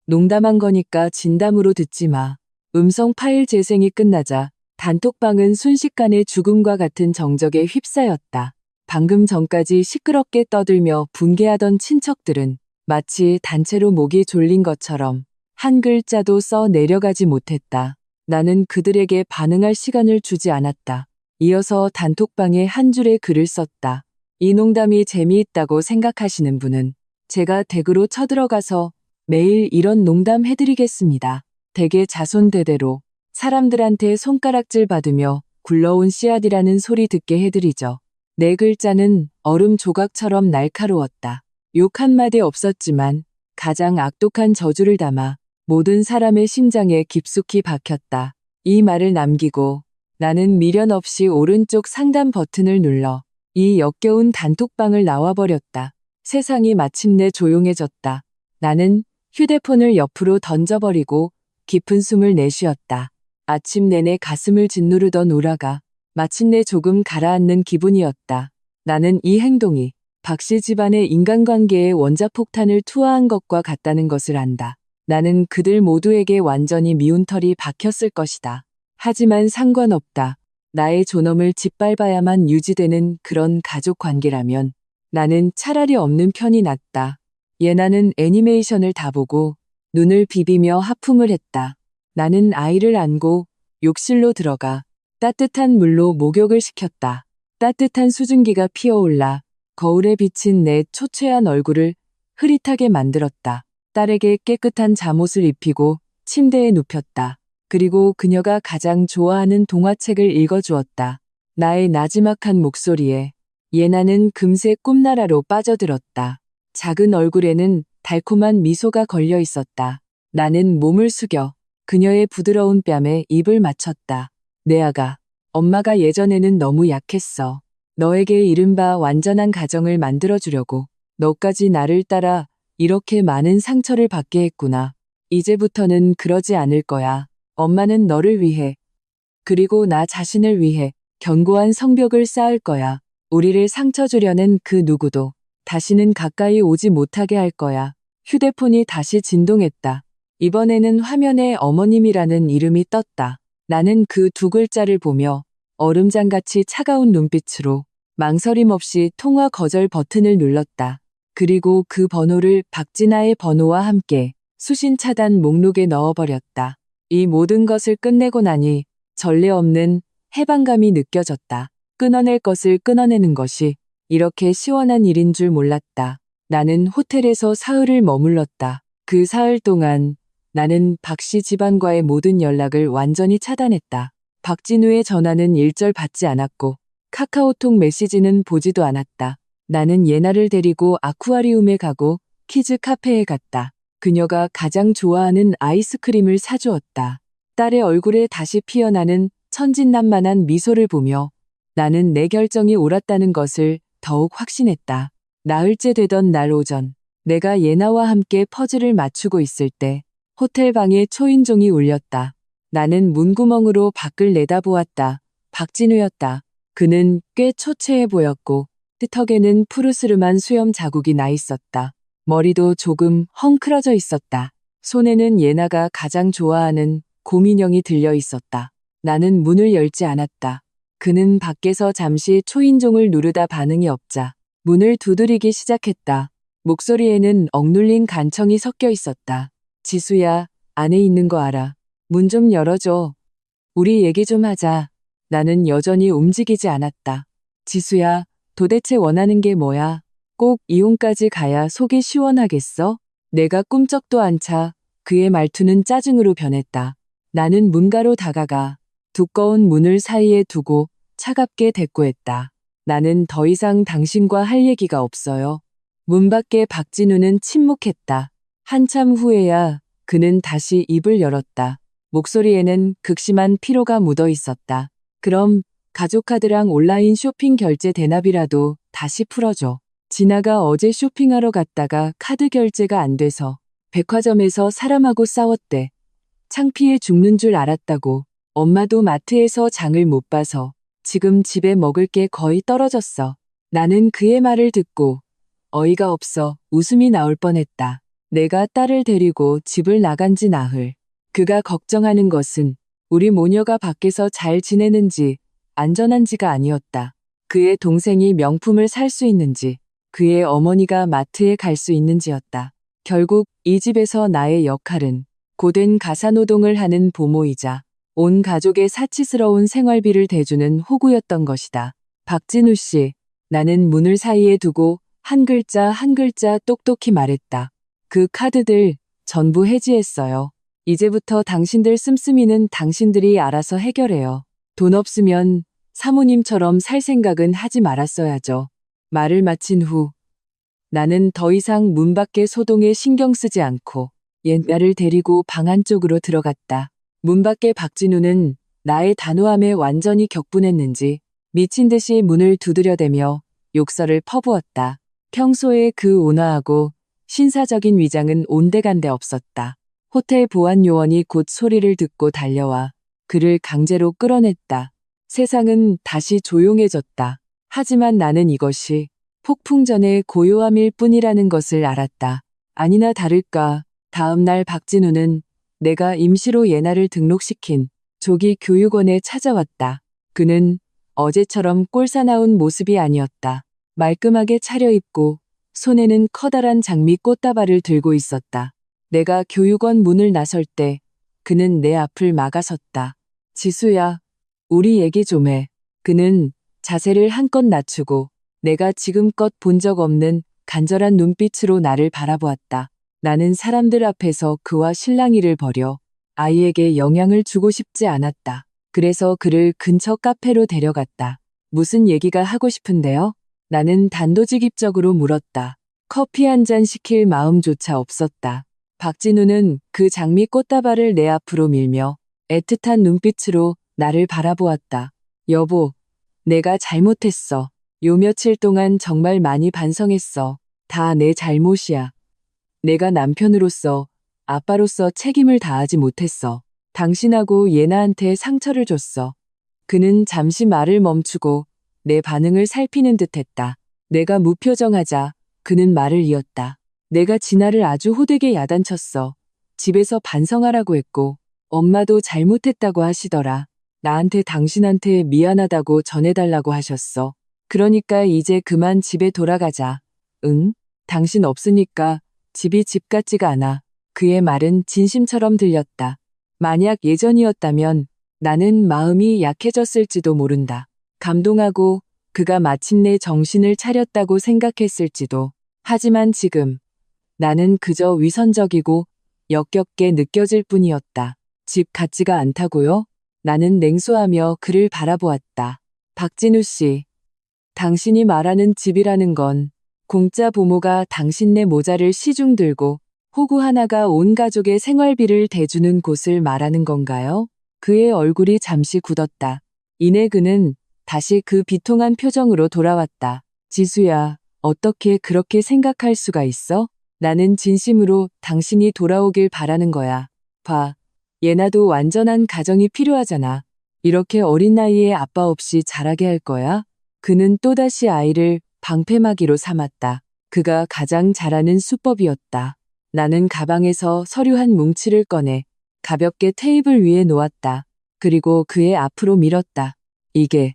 농담한 거니까 진담으로 듣지 마. 음성 파일 재생이 끝나자 단톡방은 순식간에 죽음과 같은 정적에 휩싸였다. 방금 전까지 시끄럽게 떠들며 분개하던 친척들은 마치 단체로 목이 졸린 것처럼 한 글자도 써 내려가지 못했다. 나는 그들에게 반응할 시간을 주지 않았다. 이어서 단톡방에 한 줄의 글을 썼다. 이 농담이 재미있다고 생각하시는 분은 제가 댁으로 쳐들어가서 매일 이런 농담 해드리겠습니다. 댁의 자손대대로 사람들한테 손가락질 받으며 굴러온 씨앗이라는 소리 듣게 해드리죠. 네 글자는 얼음 조각처럼 날카로웠다. 욕 한마디 없었지만 가장 악독한 저주를 담아 모든 사람의 심장에 깊숙이 박혔다. 이 말을 남기고 나는 미련 없이 오른쪽 상단 버튼을 눌러 이 역겨운 단톡방을 나와버렸다. 세상이 마침내 조용해졌다. 나는 휴대폰을 옆으로 던져버리고 깊은 숨을 내쉬었다. 아침 내내 가슴을 짓누르던 우라가 마침내 조금 가라앉는 기분이었다. 나는 이 행동이 박씨 집안의 인간관계에 원자폭탄을 투하한 것과 같다는 것을 안다. 나는 그들 모두에게 완전히 미운 털이 박혔을 것이다. 하지만 상관없다. 나의 존엄을 짓밟아야만 유지되는 그런 가족 관계라면 나는 차라리 없는 편이 낫다. 예나는 애니메이션을 다 보고 눈을 비비며 하품을 했다. 나는 아이를 안고 욕실로 들어가 따뜻한 물로 목욕을 시켰다. 따뜻한 수증기가 피어올라 거울에 비친 내 초췌한 얼굴을 흐릿하게 만들었다. 딸에게 깨끗한 잠옷을 입히고 침대에 눕혔다. 그리고 그녀가 가장 좋아하는 동화책을 읽어주었다. 나의 나지막한 목소리에 예나는 금세 꿈나라로 빠져들었다. 작은 얼굴에는 달콤한 미소가 걸려 있었다. 나는 몸을 숙여 그녀의 부드러운 뺨에 입을 맞췄다. 내 아가, 엄마가 예전에는 너무 약했어. 너에게 이른바 완전한 가정을 만들어주려고 너까지 나를 따라 이렇게 많은 상처를 받게 했구나. 이제부터는 그러지 않을 거야. 엄마는 너를 위해 그리고 나 자신을 위해 견고한 성벽을 쌓을 거야. 우리를 상처 주려는 그 누구도 다시는 가까이 오지 못하게 할 거야. 휴대폰이 다시 진동했다. 이번에는 화면에 어머님이라는 이름이 떴다. 나는 그 두 글자를 보며 얼음장같이 차가운 눈빛으로 망설임 없이 통화 거절 버튼을 눌렀다. 그리고 그 번호를 박진아의 번호와 함께 수신 차단 목록에 넣어버렸다. 이 모든 것을 끝내고 나니 전례 없는 해방감이 느껴졌다. 끊어낼 것을 끊어내는 것이 이렇게 시원한 일인 줄 몰랐다. 나는 호텔에서 사흘을 머물렀다. 그 사흘 동안 나는 박씨 집안과의 모든 연락을 완전히 차단했다. 박진우의 전화는 일절 받지 않았고 카카오톡 메시지는 보지도 않았다. 나는 예나를 데리고 아쿠아리움에 가고 키즈 카페에 갔다. 그녀가 가장 좋아하는 아이스크림을 사주었다. 딸의 얼굴에 다시 피어나는 천진난만한 미소를 보며 나는 내 결정이 옳았다는 것을 더욱 확신했다. 나흘째 되던 날 오전, 내가 예나와 함께 퍼즐을 맞추고 있을 때 호텔 방에 초인종이 울렸다. 나는 문구멍으로 밖을 내다보았다. 박진우였다. 그는 꽤 초췌해 보였고 끄턱에는 푸르스름한 수염 자국이 나 있었다. 머리도 조금 헝클어져 있었다. 손에는 예나가 가장 좋아하는 곰인형이 들려 있었다. 나는 문을 열지 않았다. 그는 밖에서 잠시 초인종을 누르다 반응이 없자 문을 두드리기 시작했다. 목소리에는 억눌린 간청이 섞여 있었다. 지수야, 안에 있는 거 알아. 문 좀 열어줘. 우리 얘기 좀 하자. 나는 여전히 움직이지 않았다. 지수야, 도대체 원하는 게 뭐야? 꼭 이혼까지 가야 속이 시원하겠어? 내가 꿈쩍도 안 차. 그의 말투는 짜증으로 변했다. 나는 문가로 다가가 두꺼운 문을 사이에 두고 차갑게 대꾸했다. 나는 더 이상 당신과 할 얘기가 없어요. 문 밖에 박진우는 침묵했다. 한참 후에야 그는 다시 입을 열었다. 목소리에는 극심한 피로가 묻어 있었다. 그럼 가족카드랑 온라인 쇼핑 결제 대납이라도 다시 풀어줘. 진아가 어제 쇼핑하러 갔다가 카드 결제가 안 돼서 백화점에서 사람하고 싸웠대. 창피해 죽는 줄 알았다고. 엄마도 마트에서 장을 못 봐서 지금 집에 먹을 게 거의 떨어졌어. 나는 그의 말을 듣고 어이가 없어 웃음이 나올 뻔했다. 내가 딸을 데리고 집을 나간 지 나흘. 그가 걱정하는 것은 우리 모녀가 밖에서 잘 지내는지 안전한지가 아니었다. 그의 동생이 명품을 살 수 있는지, 그의 어머니가 마트에 갈 수 있는지였다. 결국 이 집에서 나의 역할은 고된 가사노동을 하는 보모이자 온 가족의 사치스러운 생활비를 대주는 호구였던 것이다. 박진우 씨, 나는 문을 사이에 두고 한 글자 한 글자 똑똑히 말했다. 그 카드들 전부 해지했어요. 이제부터 당신들 씀씀이는 당신들이 알아서 해결해요. 돈 없으면 사모님처럼 살 생각은 하지 말았어야죠. 말을 마친 후 나는 더 이상 문 밖의 소동에 신경 쓰지 않고 예나를 데리고 방 안쪽으로 들어갔다. 문 밖의 박진우는 나의 단호함에 완전히 격분했는지 미친 듯이 문을 두드려대며 욕설을 퍼부었다. 평소에 그 온화하고 신사적인 위장은 온데간데 없었다. 호텔 보안 요원이 곧 소리를 듣고 달려와 그를 강제로 끌어냈다. 세상은 다시 조용해졌다. 하지만 나는 이것이 폭풍 전의 고요함일 뿐이라는 것을 알았다. 아니나 다를까 다음 날 박진우는 내가 임시로 예나를 등록시킨 조기 교육원에 찾아왔다. 그는 어제처럼 꼴사나운 모습이 아니었다. 말끔하게 차려입고 손에는 커다란 장미 꽃다발을 들고 있었다. 내가 교육원 문을 나설 때 그는 내 앞을 막아섰다. 지수야, 우리 얘기 좀 해. 그는 자세를 한껏 낮추고 내가 지금껏 본 적 없는 간절한 눈빛으로 나를 바라보았다. 나는 사람들 앞에서 그와 실랑이를 벌여 아이에게 영향을 주고 싶지 않았다. 그래서 그를 근처 카페로 데려갔다. 무슨 얘기가 하고 싶은데요? 나는 단도직입적으로 물었다. 커피 한 잔 시킬 마음조차 없었다. 박진우는 그 장미 꽃다발을 내 앞으로 밀며 애틋한 눈빛으로 나를 바라보았다. 여보, 내가 잘못했어. 요 며칠 동안 정말 많이 반성했어. 다 내 잘못이야. 내가 남편으로서, 아빠로서 책임을 다하지 못했어. 당신하고 예나한테 상처를 줬어. 그는 잠시 말을 멈추고 내 반응을 살피는 듯했다. 내가 무표정하자 그는 말을 이었다. 내가 진아를 아주 호되게 야단쳤어. 집에서 반성하라고 했고 엄마도 잘못했다고 하시더라. 나한테 당신한테 미안하다고 전해달라고 하셨어. 그러니까 이제 그만 집에 돌아가자. 응? 당신 없으니까 집이 집 같지가 않아. 그의 말은 진심처럼 들렸다. 만약 예전이었다면 나는 마음이 약해졌을지도 모른다. 감동하고 그가 마침내 정신을 차렸다고 생각했을지도. 하지만 지금 나는 그저 위선적이고 역겹게 느껴질 뿐이었다. 집 같지가 않다고요? 나는 냉소하며 그를 바라보았다. 박진우 씨, 당신이 말하는 집이라는 건 공짜 부모가 당신네 모자를 시중 들고 호구 하나가 온 가족의 생활비를 대주는 곳을 말하는 건가요? 그의 얼굴이 잠시 굳었다. 이내 그는 다시 그 비통한 표정으로 돌아왔다. 지수야, 어떻게 그렇게 생각할 수가 있어? 나는 진심으로 당신이 돌아오길 바라는 거야. 봐, 예나도 완전한 가정이 필요하잖아. 이렇게 어린 나이에 아빠 없이 자라게 할 거야? 그는 또다시 아이를 방패막이로 삼았다. 그가 가장 잘하는 수법이었다. 나는 가방에서 서류 한 뭉치를 꺼내 가볍게 테이블 위에 놓았다. 그리고 그의 앞으로 밀었다. 이게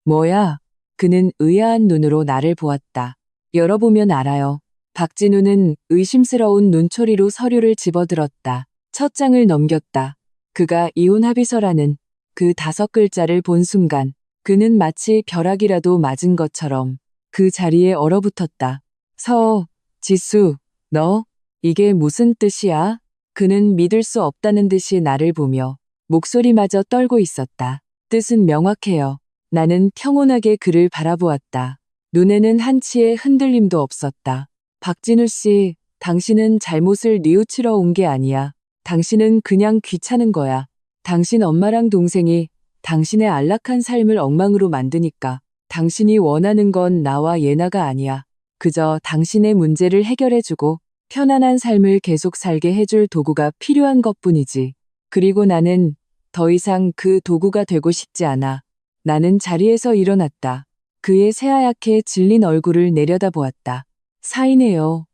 뭐야? 그는 의아한 눈으로 나를 보았다. 열어보면 알아요. 박진우는 의심스러운 눈초리로 서류를 집어들었다. 첫 장을 넘겼다. 그가 이혼 합의서라는 그 5글자를 본 순간 그는 마치 벼락이라도 맞은 것처럼 그 자리에 얼어붙었다. 지수, 너? 이게 무슨 뜻이야? 그는 믿을 수 없다는 듯이 나를 보며 목소리마저 떨고 있었다. 뜻은 명확해요. 나는 평온하게 그를 바라보았다. 눈에는 한치의 흔들림도 없었다. 박진우 씨, 당신은 잘못을 뉘우치러 온 게 아니야. 당신은 그냥 귀찮은 거야. 당신 엄마랑 동생이 당신의 안락한 삶을 엉망으로 만드니까 당신이 원하는 건 나와 예나가 아니야. 그저 당신의 문제를 해결해주고 편안한 삶을 계속 살게 해줄 도구가 필요한 것뿐이지. 그리고 나는 더 이상 그 도구가 되고 싶지 않아. 나는 자리에서 일어났다. 그의 새하얗게 질린 얼굴을 내려다보았다. 사인해요.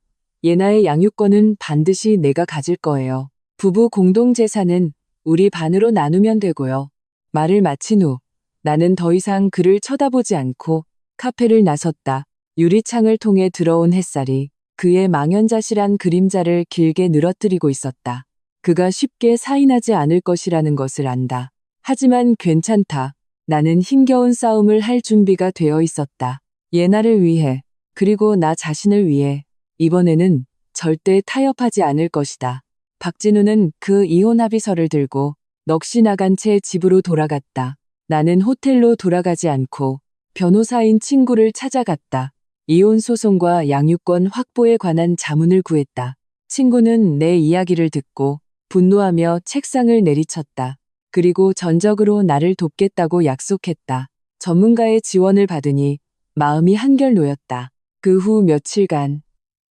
예나의 양육권은 반드시 내가 가질 거예요. 부부 공동재산은 우리 반으로 나누면 되고요. 말을 마친 후 나는 더 이상 그를 쳐다보지 않고 카페를 나섰다. 유리창을 통해 들어온 햇살이 그의 망연자실한 그림자를 길게 늘어뜨리고 있었다. 그가 쉽게 사인하지 않을 것이라는 것을 안다. 하지만 괜찮다. 나는 힘겨운 싸움을 할 준비가 되어 있었다. 예나를 위해, 그리고 나 자신을 위해. 이번에는 절대 타협하지 않을 것이다. 박진우는 그 이혼 합의서를 들고 넋이 나간 채 집으로 돌아갔다. 나는 호텔로 돌아가지 않고 변호사인 친구를 찾아갔다. 이혼 소송과 양육권 확보에 관한 자문을 구했다. 친구는 내 이야기를 듣고 분노하며 책상을 내리쳤다. 그리고 전적으로 나를 돕겠다고 약속했다. 전문가의 지원을 받으니 마음이 한결 놓였다. 그 후 며칠간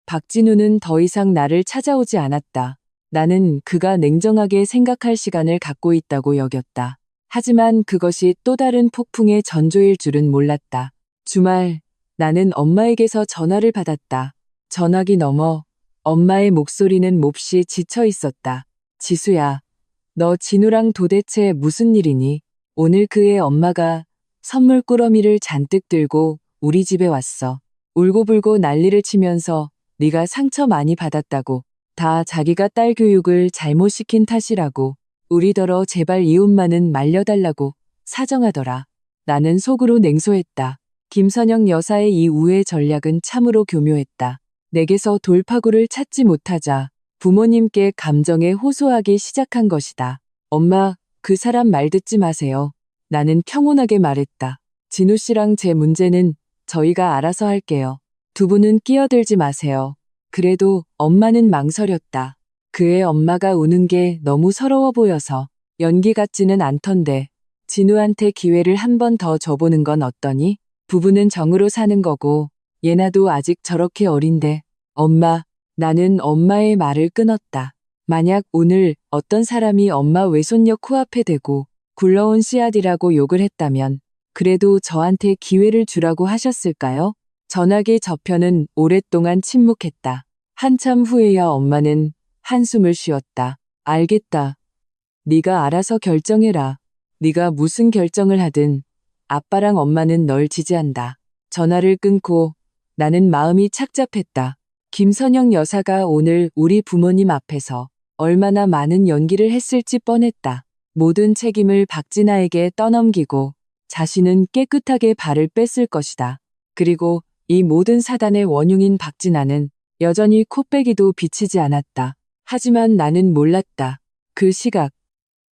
박진우는 더 이상 나를 찾아오지 않았다. 나는 그가 냉정하게 생각할 시간을 갖고 있다고 여겼다. 하지만 그것이 또 다른 폭풍의 전조일 줄은 몰랐다. 주말, 나는 엄마에게서 전화를 받았다. 전화기 너머 엄마의 목소리는 몹시 지쳐 있었다. 지수야, 너 진우랑 도대체 무슨 일이니? 오늘 그의 엄마가 선물 꾸러미를 잔뜩 들고 우리 집에 왔어. 울고불고 난리를 치면서 네가 상처 많이 받았다고. 다 자기가 딸 교육을 잘못 시킨 탓이라고. 우리더러 제발 이웃만은 말려달라고 사정하더라. 나는 속으로 냉소했다. 김선영 여사의 이 우회 전략은 참으로 교묘했다. 내게서 돌파구를 찾지 못하자 부모님께 감정에 호소하기 시작한 것이다. 엄마, 그 사람 말 듣지 마세요. 나는 평온하게 말했다. 진우 씨랑 제 문제는 저희가 알아서 할게요. 두 분은 끼어들지 마세요. 그래도 엄마는 망설였다. 그의 엄마가 우는 게 너무 서러워 보여서 연기 같지는 않던데 진우한테 기회를 한 번 더 줘보는 건 어떠니? 부부는 정으로 사는 거고 예나도 아직 저렇게 어린데. 엄마, 나는 엄마의 말을 끊었다. 만약 오늘 어떤 사람이 엄마 외손녀 코앞에 대고 굴러온 씨앗이라고 욕을 했다면 그래도 저한테 기회를 주라고 하셨을까요? 전화기 저편은 오랫동안 침묵했다. 한참 후에야 엄마는 한숨을 쉬었다. 알겠다. 네가 알아서 결정해라. 네가 무슨 결정을 하든 아빠랑 엄마는 널 지지한다. 전화를 끊고 나는 마음이 착잡했다. 김선영 여사가 오늘 우리 부모님 앞에서 얼마나 많은 연기를 했을지 뻔했다. 모든 책임을 박진아에게 떠넘기고 자신은 깨끗하게 발을 뺐을 것이다. 그리고 이 모든 사단의 원흉인 박진아는 여전히 코빼기도 비치지 않았다. 하지만 나는 몰랐다. 그 시각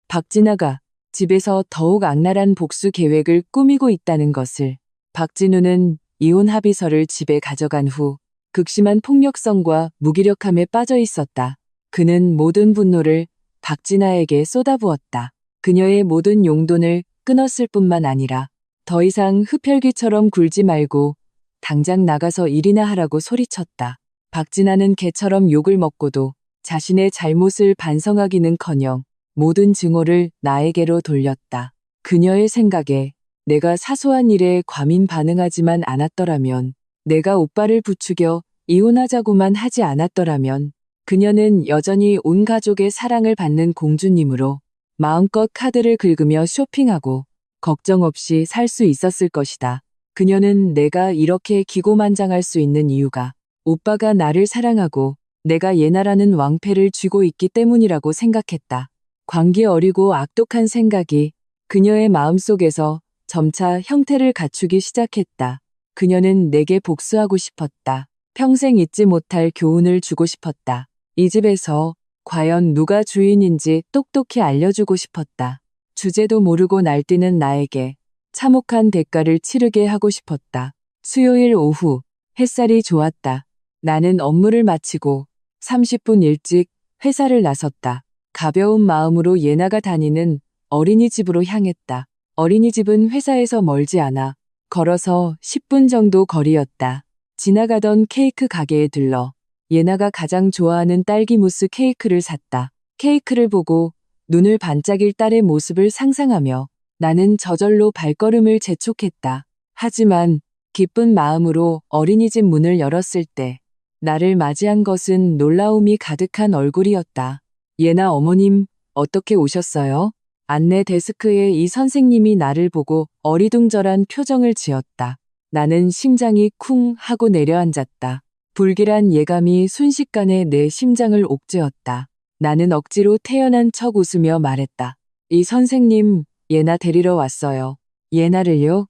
박진아가 집에서 더욱 악랄한 복수 계획을 꾸미고 있다는 것을. 박진우는 이혼 합의서를 집에 가져간 후 극심한 폭력성과 무기력함에 빠져 있었다. 그는 모든 분노를 박진아에게 쏟아부었다. 그녀의 모든 용돈을 끊었을 뿐만 아니라 더 이상 흡혈귀처럼 굴지 말고 당장 나가서 일이나 하라고 소리쳤다. 박진아는 개처럼 욕을 먹고도 자신의 잘못을 반성하기는커녕 모든 증오를 나에게로 돌렸다. 그녀의 생각에 내가 사소한 일에 과민 반응하지만 않았더라면, 내가 오빠를 부추겨 이혼하자고만 하지 않았더라면 그녀는 여전히 온 가족의 사랑을 받는 공주님으로 마음껏 카드를 긁으며 쇼핑하고 걱정 없이 살 수 있었을 것이다. 그녀는 내가 이렇게 기고만장할 수 있는 이유가 오빠가 나를 사랑하고 내가 예나라는 왕패를 쥐고 있기 때문이라고 생각했다. 광기 어리고 악독한 생각이 그녀의 마음속에서 점차 형태를 갖추기 시작했다. 그녀는 내게 복수하고 싶었다. 평생 잊지 못할 교훈을 주고 싶었다. 이 집에서 과연 누가 주인인지 똑똑히 알려주고 싶었다. 주제도 모르고 날뛰는 나에게 참혹한 대가를 치르게 하고 싶었다. 수요일 오후 햇살이 좋았다. 나는 업무를 마치고 30분 일찍 회사를 나섰다. 가벼운 마음으로 예나가 다니는 어린이집으로 향했다. 어린이집은 회사에서 멀지 않아 걸어서 10분 정도 거리였다. 지나가던 케이크 가게에 들러 예나가 가장 좋아하는 딸기 무스 케이크를 샀다. 케이크를 보고 눈을 반짝일 딸의 모습을 상상하며 나는 저절로 발걸음을 재촉했다. 하지만 기쁜 마음으로 어린이집 문을 열었을 때 나를 맞이한 것은 놀라움이 가득한 얼굴이었다. 예나 어머님, 어떻게 오셨어요? 안내 데스크에 이 선생님이 나를 보고 어리둥절한 표정을 지었다. 나는 심장이 쿵 하고 내려앉았다. 불길한 예감이 순식간에 내 심장을 옥죄었다. 나는 억지로 태연한 척 웃으며 말했다. 이 선생님, 예나 데리러 왔어요. 예나를요?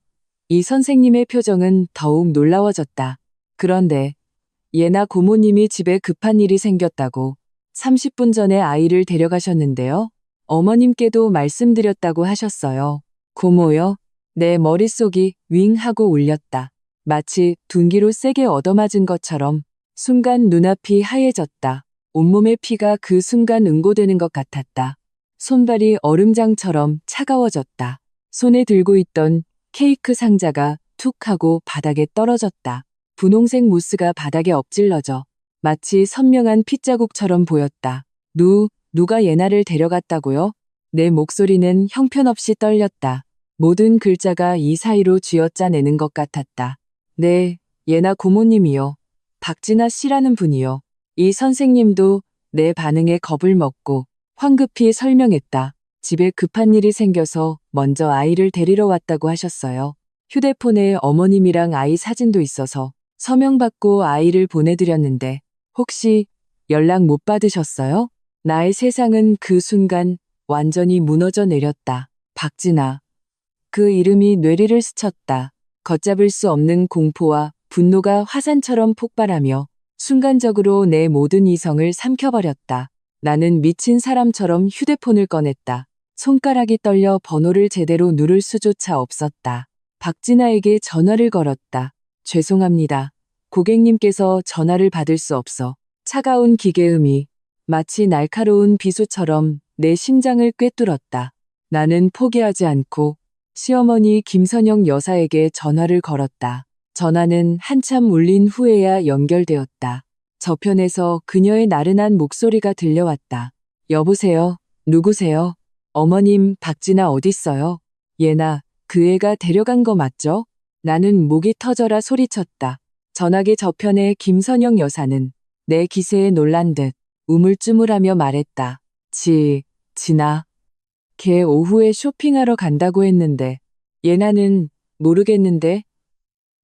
이 선생님의 표정은 더욱 놀라워졌다. 그런데 예나 고모님이 집에 급한 일이 생겼다고 30분 전에 아이를 데려가셨는데요. 어머님께도 말씀드렸다고 하셨어요. 고모요? 내 머릿속이 윙 하고 울렸다. 마치 둔기로 세게 얻어맞은 것처럼 순간 눈앞이 하얘졌다. 온몸의 피가 그 순간 응고되는 것 같았다. 손발이 얼음장처럼 차가워졌다. 손에 들고 있던 케이크 상자가 툭 하고 바닥에 떨어졌다. 분홍색 무스가 바닥에 엎질러져 마치 선명한 핏자국처럼 보였다. 누가 예나를 데려갔다고요? 내 목소리는 형편없이 떨렸다. 모든 글자가 이 사이로 쥐어짜내는 것 같았다. 네, 예나 고모님이요. 박진아 씨라는 분이요. 이 선생님도 내 반응에 겁을 먹고 황급히 설명했다. 집에 급한 일이 생겨서 먼저 아이를 데리러 왔다고 하셨어요. 휴대폰에 어머님이랑 아이 사진도 있어서 서명 받고 아이를 보내드렸는데 혹시 연락 못 받으셨어요? 나의 세상은 그 순간 완전히 무너져 내렸다. 박진아. 그 이름이 뇌리를 스쳤다. 걷잡을 수 없는 공포와 분노가 화산처럼 폭발하며 순간적으로 내 모든 이성을 삼켜버렸다. 나는 미친 사람처럼 휴대폰을 꺼냈다. 손가락이 떨려 번호를 제대로 누를 수조차 없었다. 박진아에게 전화를 걸었다. 죄송합니다. 고객님께서 전화를 받을 수 없어. 차가운 기계음이 마치 날카로운 비수처럼 내 심장을 꿰뚫었다. 나는 포기하지 않고 시어머니 김선영 여사에게 전화를 걸었다. 전화는 한참 울린 후에야 연결되었다. 저편에서 그녀의 나른한 목소리가 들려왔다. 여보세요? 누구세요? 어머님, 박진아 어딨어요? 예나, 그 애가 데려간 거 맞죠? 나는 목이 터져라 소리쳤다. 전화기 저편의 김선영 여사는 내 기세에 놀란 듯 우물쭈물하며 말했다. 진아. 걔 오후에 쇼핑하러 간다고 했는데 예나는 모르겠는데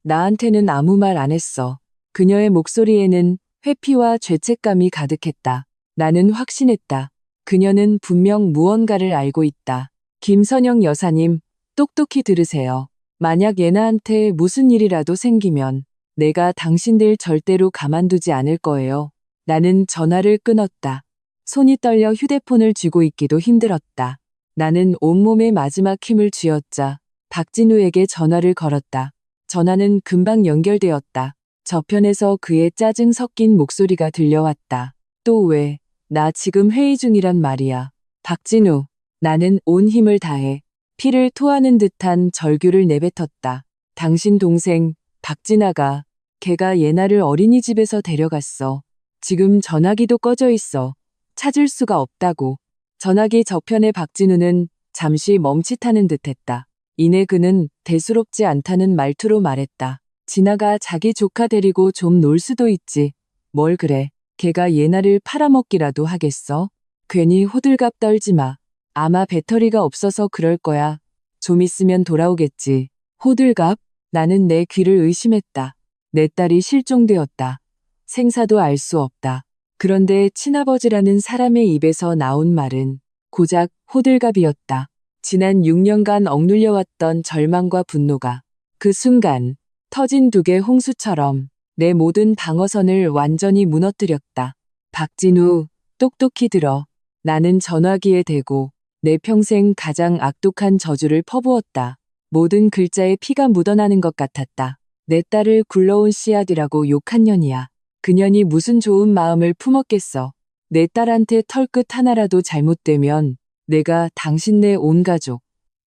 나한테는 아무 말 안 했어. 그녀의 목소리에는 회피와 죄책감이 가득했다. 나는 확신했다. 그녀는 분명 무언가를 알고 있다. 김선영 여사님, 똑똑히 들으세요. 만약 예나한테 무슨 일이라도 생기면 내가 당신들 절대로 가만두지 않을 거예요. 나는 전화를 끊었다. 손이 떨려 휴대폰을 쥐고 있기도 힘들었다. 나는 온몸에 마지막 힘을 쥐었자 박진우에게 전화를 걸었다. 전화는 금방 연결되었다. 저편에서 그의 짜증 섞인 목소리가 들려왔다. 또 왜? 나 지금 회의 중이란 말이야. 박진우, 나는 온 힘을 다해 피를 토하는 듯한 절규를 내뱉었다. 당신 동생 박진아가 걔가 예나를 어린이집에서 데려갔어. 지금 전화기도 꺼져 있어. 찾을 수가 없다고. 전화기 저편의 박진우는 잠시 멈칫하는 듯했다. 이내 그는 대수롭지 않다는 말투로 말했다. 진아가 자기 조카 데리고 좀 놀 수도 있지. 뭘 그래. 걔가 예나를 팔아먹기라도 하겠어? 괜히 호들갑 떨지 마. 아마 배터리가 없어서 그럴 거야. 좀 있으면 돌아오겠지. 호들갑? 나는 내 귀를 의심했다. 내 딸이 실종되었다. 생사도 알 수 없다. 그런데 친아버지라는 사람의 입에서 나온 말은 고작 호들갑이었다. 지난 6년간 억눌려왔던 절망과 분노가 그 순간 터진 두 개 홍수처럼 내 모든 방어선을 완전히 무너뜨렸다. 박진우, 똑똑히 들어. 나는 전화기에 대고 내 평생 가장 악독한 저주를 퍼부었다. 모든 글자에 피가 묻어나는 것 같았다. 내 딸을 굴러온 씨앗이라고 욕한 년이야. 그 년이 무슨 좋은 마음을 품었겠어. 내 딸한테 털끝 하나라도 잘못되면 내가 당신네 온 가족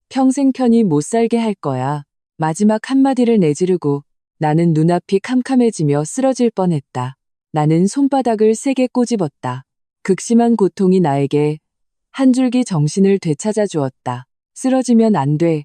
평생 편히 못 살게 할 거야. 마지막 한마디를 내지르고 나는 눈앞이 캄캄해지며 쓰러질 뻔했다. 나는 손바닥을 세게 꼬집었다. 극심한 고통이 나에게 한 줄기 정신을 되찾아 주었다. 쓰러지면 안 돼.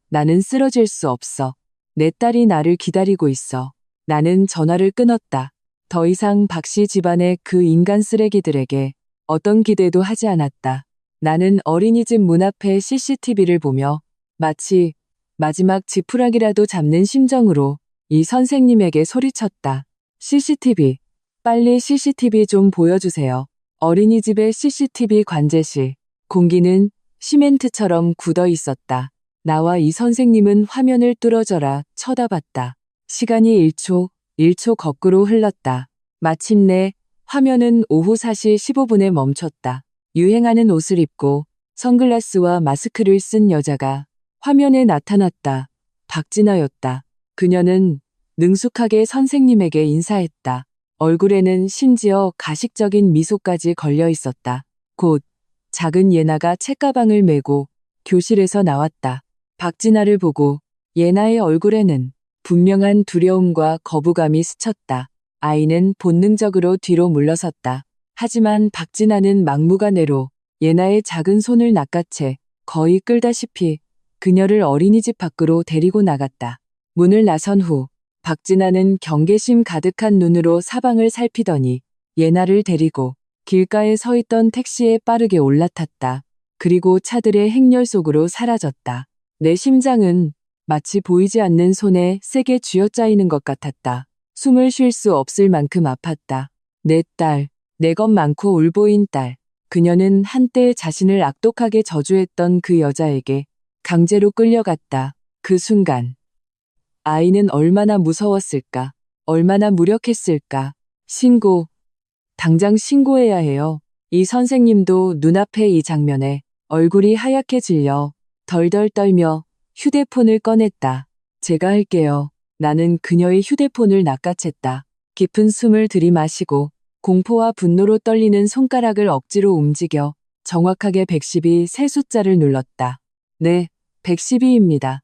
나는 쓰러질 수 없어. 내 딸이 나를 기다리고 있어. 나는 전화를 끊었다. 더 이상 박씨 집안의 그 인간 쓰레기들에게 어떤 기대도 하지 않았다. 나는 어린이집 문 앞에 CCTV를 보며 마치 마지막 지푸라기라도 잡는 심정으로 이 선생님에게 소리쳤다. CCTV. 빨리 CCTV 좀 보여주세요. 어린이집의 CCTV 관제실. 공기는 시멘트처럼 굳어 있었다. 나와 이 선생님은 화면을 뚫어져라 쳐다봤다. 시간이 1초 거꾸로 흘렀다. 마침내 화면은 오후 4시 15분에 멈췄다. 유행하는 옷을 입고 선글라스와 마스크를 쓴 여자가 화면에 나타났다. 박진아였다. 그녀는 능숙하게 선생님에게 인사했다. 얼굴에는 심지어 가식적인 미소까지 걸려 있었다. 곧 작은 예나가 책가방을 메고 교실에서 나왔다. 박진아를 보고 예나의 얼굴에는 분명한 두려움과 거부감이 스쳤다. 아이는 본능적으로 뒤로 물러섰다. 하지만 박진아는 막무가내로 예나의 작은 손을 낚아채 거의 끌다시피 그녀를 어린이집 밖으로 데리고 나갔다. 문을 나선 후 박진아는 경계심 가득한 눈으로 사방을 살피더니 예나를 데리고 길가에 서 있던 택시에 빠르게 올라탔다. 그리고 차들의 행렬 속으로 사라졌다. 내 심장은 마치 보이지 않는 손에 세게 쥐어짜이는 것 같았다. 숨을 쉴 수 없을 만큼 아팠다. 내 딸, 내 것 많고 울보인 딸. 그녀는 한때 자신을 악독하게 저주했던 그 여자에게 강제로 끌려갔다. 그 순간 아이는 얼마나 무서웠을까? 얼마나 무력했을까? 당장 신고해야 해요. 이 선생님도 눈앞의 이 장면에 얼굴이 하얗게 질려 덜덜 떨며 휴대폰을 꺼냈다. 제가 할게요. 나는 그녀의 휴대폰을 낚아챘다. 깊은 숨을 들이마시고 공포와 분노로 떨리는 손가락을 억지로 움직여 정확하게 112 세 숫자를 눌렀다. 네, 112입니다.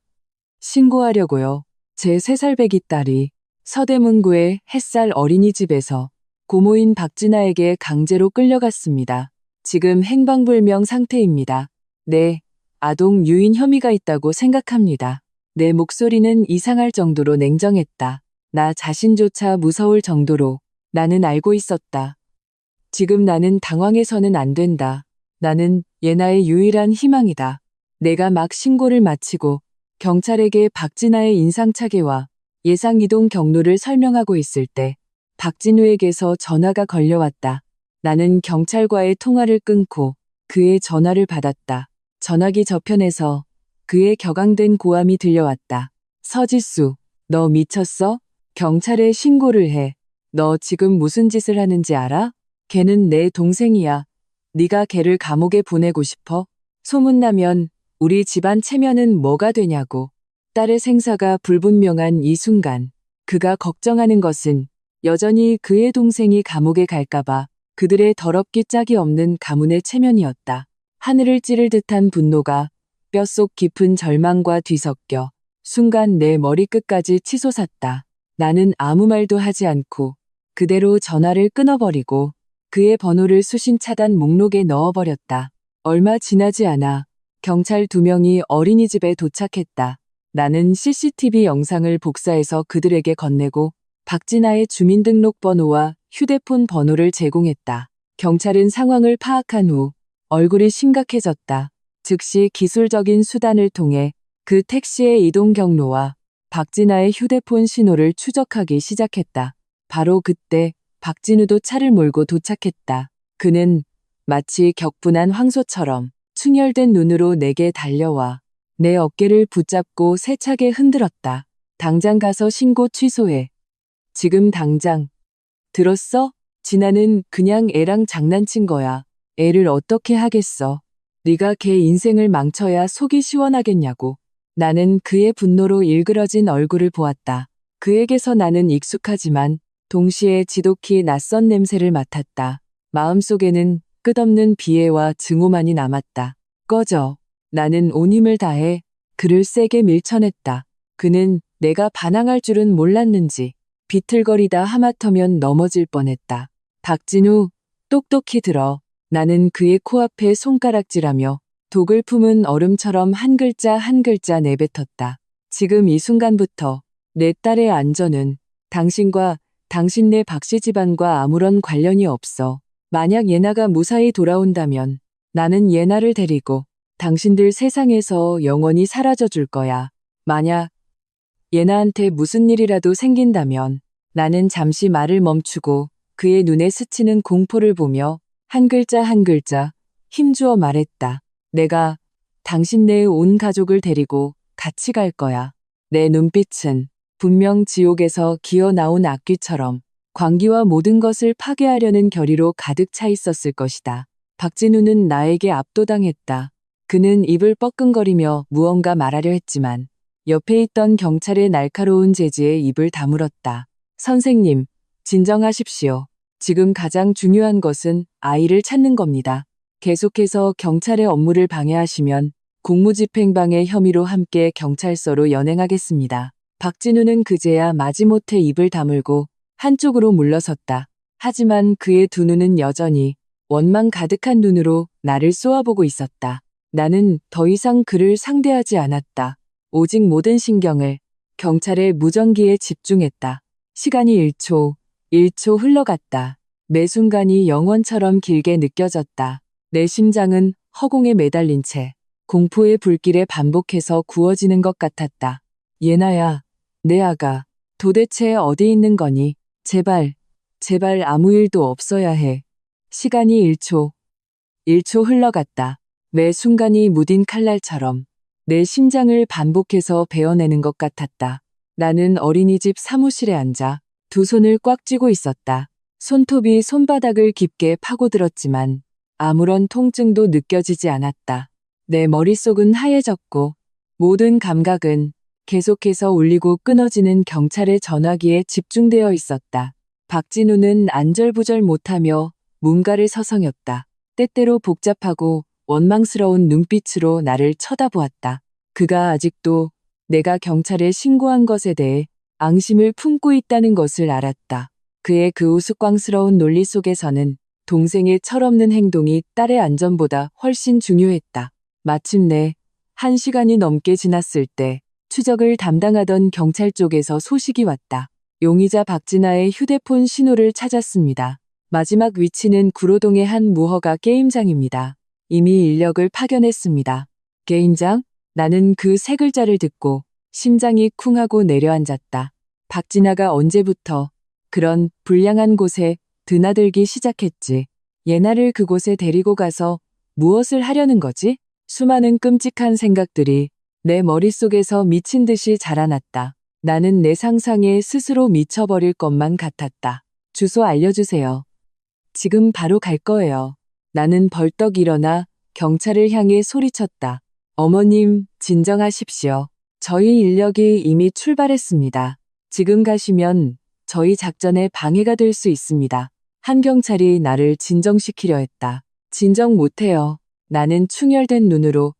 신고하려고요. 제 3살 배기 딸이 서대문구의 햇살 어린이집에서 고모인 박진아에게 강제로 끌려갔습니다. 지금 행방불명 상태입니다. 네, 아동 유인 혐의가 있다고 생각합니다. 내 목소리는 이상할 정도로 냉정했다. 나 자신조차 무서울 정도로 나는 알고 있었다. 지금 나는 당황해서는 안 된다. 나는 예나의 유일한 희망이다. 내가 막 신고를 마치고 경찰에게 박진아의 인상착의와 예상이동 경로를 설명하고 있을 때 박진우에게서 전화가 걸려왔다. 나는 경찰과의 통화를 끊고 그의 전화를 받았다. 전화기 저편에서 그의 격앙된 고함이 들려왔다. 서지수, 너 미쳤어? 경찰에 신고를 해. 너 지금 무슨 짓을 하는지 알아? 걔는 내 동생이야. 네가 걔를 감옥에 보내고 싶어? 소문나면 우리 집안 체면은 뭐가 되냐고. 딸의 생사가 불분명한 이 순간 그가 걱정하는 것은 여전히 그의 동생이 감옥에 갈까봐 그들의 더럽기 짝이 없는 가문의 체면이었다. 하늘을 찌를 듯한 분노가 뼛속 깊은 절망과 뒤섞여 순간 내 머리끝까지 치솟았다. 나는 아무 말도 하지 않고 그대로 전화를 끊어버리고 그의 번호를 수신 차단 목록에 넣어버렸다. 얼마 지나지 않아 경찰 2명이 어린이집에 도착했다. 나는 CCTV 영상을 복사해서 그들에게 건네고 박진아의 주민등록번호와 휴대폰 번호를 제공했다. 경찰은 상황을 파악한 후 얼굴이 심각해졌다. 즉시 기술적인 수단을 통해 그 택시의 이동 경로와 박진아의 휴대폰 신호를 추적하기 시작했다. 바로 그때 박진우도 차를 몰고 도착했다. 그는 마치 격분한 황소처럼 충혈된 눈으로 내게 달려와 내 어깨를 붙잡고 세차게 흔들었다. 당장 가서 신고 취소해. 지금 당장. 들었어? 진아는 그냥 애랑 장난친 거야. 애를 어떻게 하겠어. 네가 걔 인생을 망쳐야 속이 시원하겠냐고. 나는 그의 분노로 일그러진 얼굴을 보았다. 그에게서 나는 익숙하지만 동시에 지독히 낯선 냄새를 맡았다. 마음속에는 끝없는 비애와 증오만이 남았다. 꺼져. 나는 온 힘을 다해 그를 세게 밀쳐냈다. 그는 내가 반항할 줄은 몰랐는지 비틀거리다 하마터면 넘어질 뻔했다. 박진우, 똑똑히 들어. 나는 그의 코앞에 손가락질하며 독을 품은 얼음처럼 한 글자 한 글자 내뱉었다. 지금 이 순간부터 내 딸의 안전은 당신과 당신네 박씨 집안과 아무런 관련이 없어. 만약 예나가 무사히 돌아온다면 나는 예나를 데리고 당신들 세상에서 영원히 사라져 줄 거야. 만약 예나한테 무슨 일이라도 생긴다면 나는 잠시 말을 멈추고 그의 눈에 스치는 공포를 보며 한 글자 한 글자 힘주어 말했다. 내가 당신네 온 가족을 데리고 같이 갈 거야. 내 눈빛은 분명 지옥에서 기어 나온 악귀처럼 광기와 모든 것을 파괴하려는 결의로 가득 차 있었을 것이다. 박진우는 나에게 압도당했다. 그는 입을 뻐끔거리며 무언가 말하려 했지만 옆에 있던 경찰의 날카로운 제지에 입을 다물었다. 선생님, 진정하십시오. 지금 가장 중요한 것은 아이를 찾는 겁니다. 계속해서 경찰의 업무를 방해하시면 공무집행방해 혐의로 함께 경찰서로 연행하겠습니다. 박진우는 그제야 마지못해 입을 다물고 한쪽으로 물러섰다. 하지만 그의 두 눈은 여전히 원망 가득한 눈으로 나를 쏘아보고 있었다. 나는 더 이상 그를 상대하지 않았다. 오직 모든 신경을 경찰의 무전기에 집중했다. 시간이 1초 흘러갔다. 매 순간이 영원처럼 길게 느껴졌다. 내 심장은 허공에 매달린 채 공포의 불길에 반복해서 구워지는 것 같았다. 예나야, 내 아가, 도대체 어디 있는 거니? 제발 아무 일도 없어야 해. 시간이 1초 흘러갔다. 매 순간이 무딘 칼날처럼 내 심장을 반복해서 베어내는 것 같았다. 나는 어린이집 사무실에 앉아 두 손을 꽉 쥐고 있었다. 손톱이 손바닥을 깊게 파고들었지만 아무런 통증도 느껴지지 않았다. 내 머릿속은 하얘졌고 모든 감각은 계속해서 울리고 끊어지는 경찰의 전화기에 집중되어 있었다. 박진우는 안절부절 못하며 뭔가를 서성였다. 때때로 복잡하고 원망스러운 눈빛으로 나를 쳐다보았다. 그가 아직도 내가 경찰에 신고한 것에 대해 앙심을 품고 있다는 것을 알았다. 그의 그 우스꽝스러운 논리 속에서는 동생의 철없는 행동이 딸의 안전보다 훨씬 중요했다. 마침내 1시간이 넘게 지났을 때 추적을 담당하던 경찰 쪽에서 소식이 왔다. 용의자 박진아의 휴대폰 신호를 찾았습니다. 마지막 위치는 구로동의 한 무허가 게임장입니다. 이미 인력을 파견했습니다. 게임장? 나는 그 세 글자를 듣고 심장이 쿵 하고 내려앉았다. 박진아가 언제부터 그런 불량한 곳에 드나들기 시작했지. 예나를 그곳에 데리고 가서 무엇을 하려는 거지? 수많은 끔찍한 생각들이 내 머릿속에서 미친 듯이 자라났다. 나는 내 상상에 스스로 미쳐버릴 것만 같았다. 주소 알려주세요. 지금 바로 갈 거예요. 나는 벌떡 일어나 경찰을 향해 소리쳤다. 어머님, 진정하십시오. 저희 인력이 이미 출발했습니다. 지금 가시면 저희 작전에 방해가 될 수 있습니다. 한 경찰이 나를 진정시키려 했다. 진정 못해요. 나는 충혈된 눈으로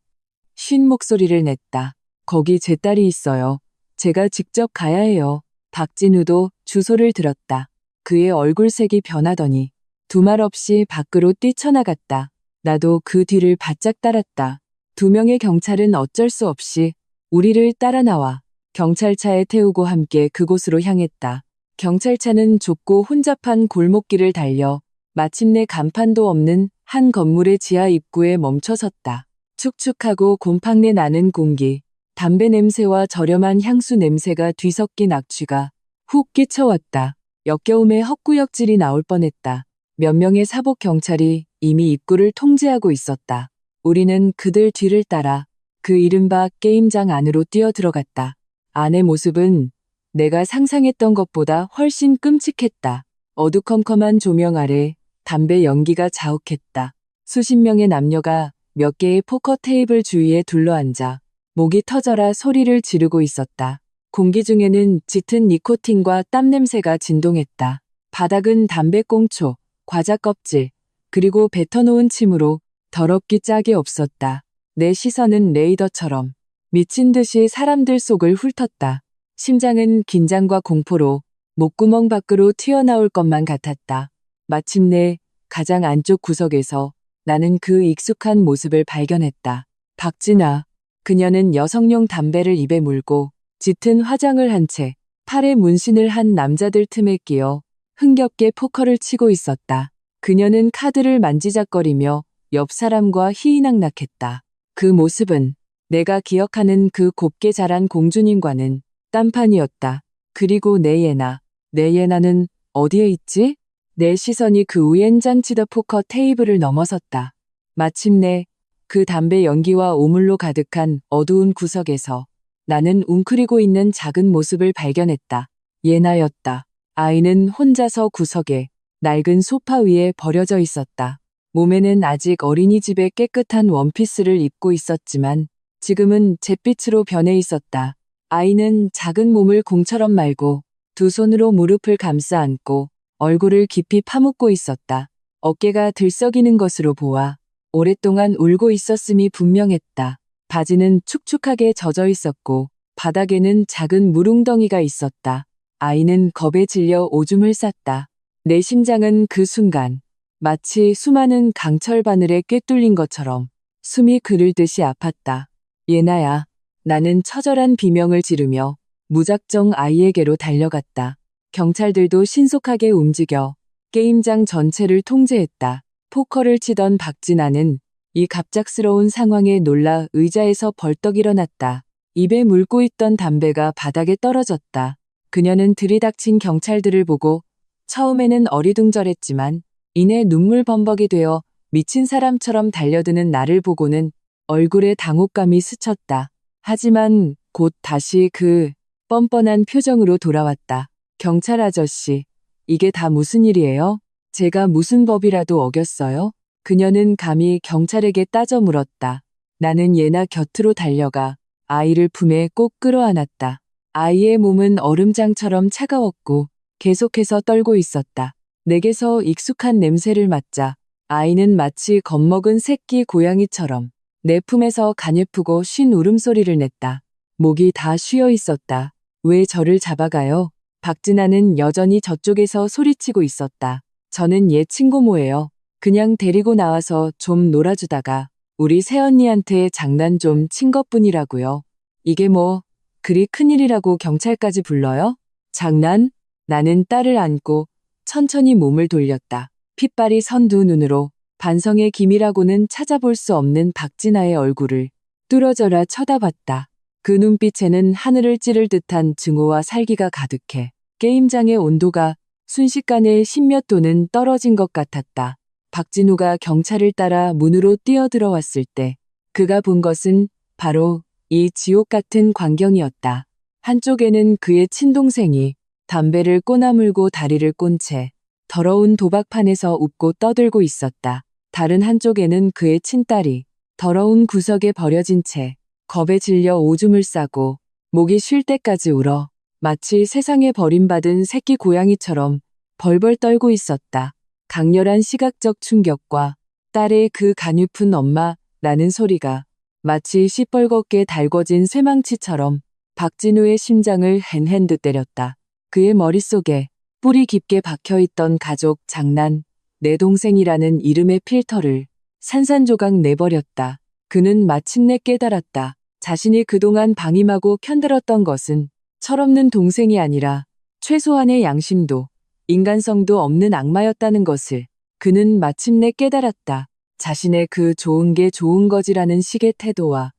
쉰 목소리를 냈다. 거기 제 딸이 있어요. 제가 직접 가야 해요. 박진우도 주소를 들었다. 그의 얼굴색이 변하더니 두 말 없이 밖으로 뛰쳐나갔다. 나도 그 뒤를 바짝 따랐다. 두 명의 경찰은 어쩔 수 없이 우리를 따라 나와 경찰차에 태우고 함께 그곳으로 향했다. 경찰차는 좁고 혼잡한 골목길을 달려 마침내 간판도 없는 한 건물의 지하 입구에 멈춰섰다. 축축하고 곰팡내 나는 공기, 담배 냄새와 저렴한 향수 냄새가 뒤섞인 악취가 훅 끼쳐왔다. 역겨움에 헛구역질이 나올 뻔했다. 몇 명의 사복 경찰이 이미 입구를 통제하고 있었다. 우리는 그들 뒤를 따라 그 이른바 게임장 안으로 뛰어들어갔다. 안의 모습은 내가 상상했던 것보다 훨씬 끔찍했다. 어두컴컴한 조명 아래 담배 연기가 자욱했다. 수십 명의 남녀가 몇 개의 포커 테이블 주위에 둘러앉아 목이 터져라 소리를 지르고 있었다. 공기 중에는 짙은 니코틴과 땀 냄새가 진동했다. 바닥은 담배꽁초, 과자 껍질, 그리고 뱉어놓은 침으로 더럽기 짝이 없었다. 내 시선은 레이더처럼 미친 듯이 사람들 속을 훑었다. 심장은 긴장과 공포로 목구멍 밖으로 튀어나올 것만 같았다. 마침내 가장 안쪽 구석에서 나는 그 익숙한 모습을 발견했다. 박진아. 그녀는 여성용 담배를 입에 물고 짙은 화장을 한 채 팔에 문신을 한 남자들 틈에 끼어 흥겹게 포커를 치고 있었다. 그녀는 카드를 만지작거리며 옆 사람과 희희낙낙했다. 그 모습은 내가 기억하는 그 곱게 자란 공주님과는 딴판이었다. 그리고 내 예나는 어디에 있지? 내 시선이 그 우연장치더 포커 테이블을 넘어섰다. 마침내 그 담배 연기와 오물로 가득한 어두운 구석에서 나는 웅크리고 있는 작은 모습을 발견했다. 예나였다. 아이는 혼자서 구석에 낡은 소파 위에 버려져 있었다. 몸에는 아직 어린이집의 깨끗한 원피스를 입고 있었지만 지금은 잿빛으로 변해 있었다. 아이는 작은 몸을 공처럼 말고 두 손으로 무릎을 감싸 안고 얼굴을 깊이 파묻고 있었다. 어깨가 들썩이는 것으로 보아 오랫동안 울고 있었음이 분명했다. 바지는 축축하게 젖어 있었고 바닥에는 작은 물웅덩이가 있었다. 아이는 겁에 질려 오줌을 쌌다. 내 심장은 그 순간 마치 수많은 강철 바늘에 꿰뚫린 것처럼 숨이 그를듯이 아팠다. 예나야. 나는 처절한 비명을 지르며 무작정 아이에게로 달려갔다. 경찰들도 신속하게 움직여 게임장 전체를 통제했다. 포커를 치던 박진아는 이 갑작스러운 상황에 놀라 의자에서 벌떡 일어났다. 입에 물고 있던 담배가 바닥에 떨어졌다. 그녀는 들이닥친 경찰들을 보고 처음에는 어리둥절했지만 이내 눈물 범벅이 되어 미친 사람처럼 달려드는 나를 보고는 얼굴에 당혹감이 스쳤다. 하지만 곧 다시 그 뻔뻔한 표정으로 돌아왔다. 경찰 아저씨, 이게 다 무슨 일이에요? 제가 무슨 법이라도 어겼어요? 그녀는 감히 경찰에게 따져 물었다. 나는 예나 곁으로 달려가 아이를 품에 꼭 끌어안았다. 아이의 몸은 얼음장처럼 차가웠고 계속해서 떨고 있었다. 내게서 익숙한 냄새를 맡자 아이는 마치 겁먹은 새끼 고양이처럼 내 품에서 가냘프고 쉰 울음소리를 냈다. 목이 다 쉬어 있었다. 왜 저를 잡아가요? 박진아는 여전히 저쪽에서 소리치고 있었다. 저는 얘 친고모예요. 그냥 데리고 나와서 좀 놀아주다가 우리 새언니한테 장난 좀 친 것뿐이라고요. 이게 뭐 그리 큰일이라고 경찰까지 불러요? 장난? 나는 딸을 안고 천천히 몸을 돌렸다. 핏발이 선 두 눈으로 반성의 기미라고는 찾아볼 수 없는 박진아의 얼굴을 뚫어져라 쳐다봤다. 그 눈빛에는 하늘을 찌를 듯한 증오와 살기가 가득해 게임장의 온도가 순식간에 10몇 도는 떨어진 것 같았다. 박진우가 경찰을 따라 문으로 뛰어들어왔을 때 그가 본 것은 바로 이 지옥 같은 광경이었다. 한쪽에는 그의 친동생이 담배를 꼬나물고 다리를 꼰 채 더러운 도박판에서 웃고 떠들고 있었다. 다른 한쪽에는 그의 친딸이 더러운 구석에 버려진 채 겁에 질려 오줌을 싸고 목이 쉴 때까지 울어 마치 세상에 버림받은 새끼 고양이처럼 벌벌 떨고 있었다. 강렬한 시각적 충격과 딸의 그 가냘픈 엄마라는 소리가 마치 시뻘겋게 달궈진 쇠망치처럼 박진우의 심장을 헨헨드 때렸다. 그의 머릿속에 뿌리 깊게 박혀있던 가족, 장난, 내 동생이라는 이름의 필터를 산산조각 내버렸다. 그는 마침내 깨달았다. 자신이 그동안 방임하고 편들었던 것은 철없는 동생이 아니라 최소한의 양심도 인간성도 없는 악마였다는 것을 그는 마침내 깨달았다. 자신의 그 좋은 게 좋은 거지라는 식의 태도와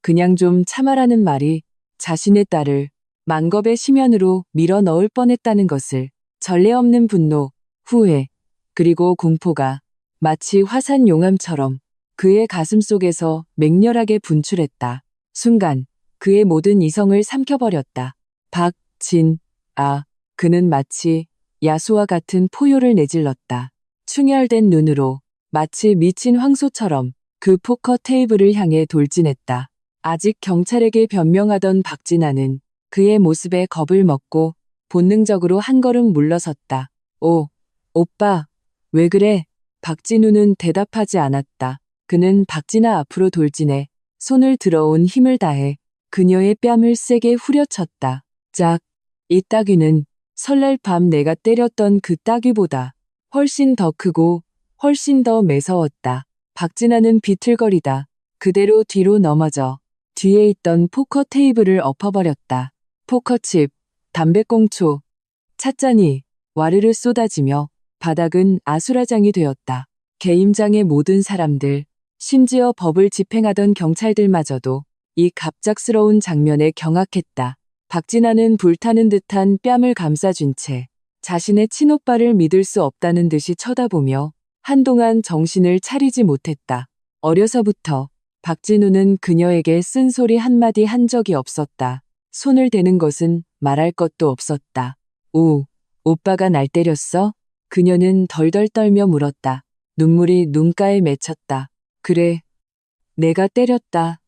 그냥 좀 참아라는 말이 자신의 딸을 만겁의 심연으로 밀어 넣을 뻔했다는 것을 전례 없는 분노, 후회, 그리고 공포가 마치 화산 용암처럼 그의 가슴 속에서 맹렬하게 분출했다. 순간 그의 모든 이성을 삼켜버렸다. 그는 마치 야수와 같은 포효를 내질렀다. 충혈된 눈으로 마치 미친 황소처럼 그 포커 테이블을 향해 돌진했다. 아직 경찰에게 변명하던 박진아는 그의 모습에 겁을 먹고 본능적으로 한 걸음 물러섰다. 오빠, 왜 그래? 박진우는 대답하지 않았다. 그는 박진아 앞으로 돌진해 손을 들어온 힘을 다해 그녀의 뺨을 세게 후려쳤다. 짝! 이 따귀는 설날 밤 내가 때렸던 그 따귀보다 훨씬 더 크고 훨씬 더 매서웠다. 박진아는 비틀거리다 그대로 뒤로 넘어져 뒤에 있던 포커 테이블을 엎어버렸다. 포커칩, 담배꽁초, 찻잔이 와르르 쏟아지며 바닥은 아수라장이 되었다. 개임장의 모든 사람들, 심지어 법을 집행하던 경찰들마저도 이 갑작스러운 장면에 경악했다. 박진아는 불타는 듯한 뺨을 감싸준 채 자신의 친오빠를 믿을 수 없다는 듯이 쳐다보며 한동안 정신을 차리지 못했다. 어려서부터 박진우는 그녀에게 쓴소리 한마디 한 적이 없었다. 손을 대는 것은 말할 것도 없었다. 오빠가 날 때렸어? 그녀는 덜덜 떨며 물었다. 눈물이 눈가에 맺혔다. 그래, 내가 때렸다.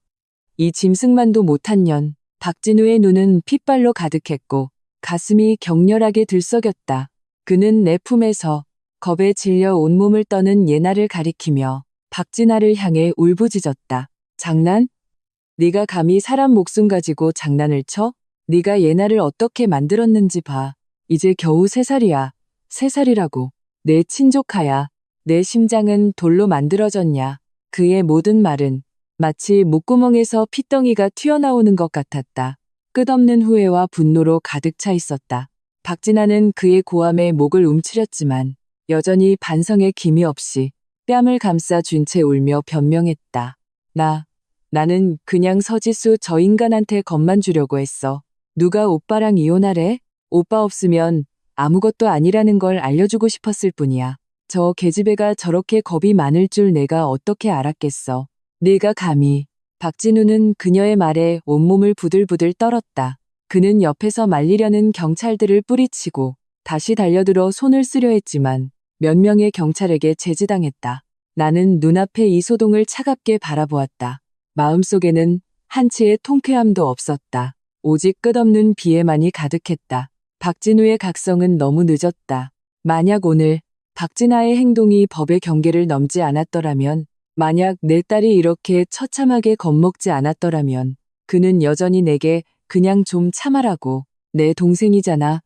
이 짐승만도 못한 년. 박진우의 눈은 핏발로 가득했고 가슴이 격렬하게 들썩였다. 그는 내 품에서 겁에 질려 온몸을 떠는 예나를 가리키며 박진아를 향해 울부짖었다. 장난? 네가 감히 사람 목숨 가지고 장난을 쳐? 네가 예나를 어떻게 만들었는지 봐. 이제 겨우 3살이야. 3살이라고. 내 친조카야. 내 심장은 돌로 만들어졌냐. 그의 모든 말은 마치 목구멍에서 핏덩이가 튀어나오는 것 같았다. 끝없는 후회와 분노로 가득 차 있었다. 박진아는 그의 고함에 목을 움츠렸지만 여전히 반성의 기미 없이 뺨을 감싸 준 채 울며 변명했다. 나는 그냥 서지수 저 인간한테 겁만 주려고 했어. 누가 오빠랑 이혼하래? 오빠 없으면 아무것도 아니라는 걸 알려주고 싶었을 뿐이야. 저 계집애가 저렇게 겁이 많을 줄 내가 어떻게 알았겠어. 네가 감히. 박진우는 그녀의 말에 온몸을 부들부들 떨었다. 그는 옆에서 말리려는 경찰들을 뿌리치고 다시 달려들어 손을 쓰려 했지만 몇 명의 경찰에게 제지당했다. 나는 눈앞에 이소동을 차갑게 바라보았다. 마음속에는 한치의 통쾌함도 없었다. 오직 끝없는 비애만이 가득했다. 박진우의 각성은 너무 늦었다. 만약 오늘 박진아의 행동이 법의 경계를 넘지 않았더라면, 만약 내 딸이 이렇게 처참하게 겁먹지 않았더라면 그는 여전히 내게 그냥 좀 참아라고 내 동생이잖아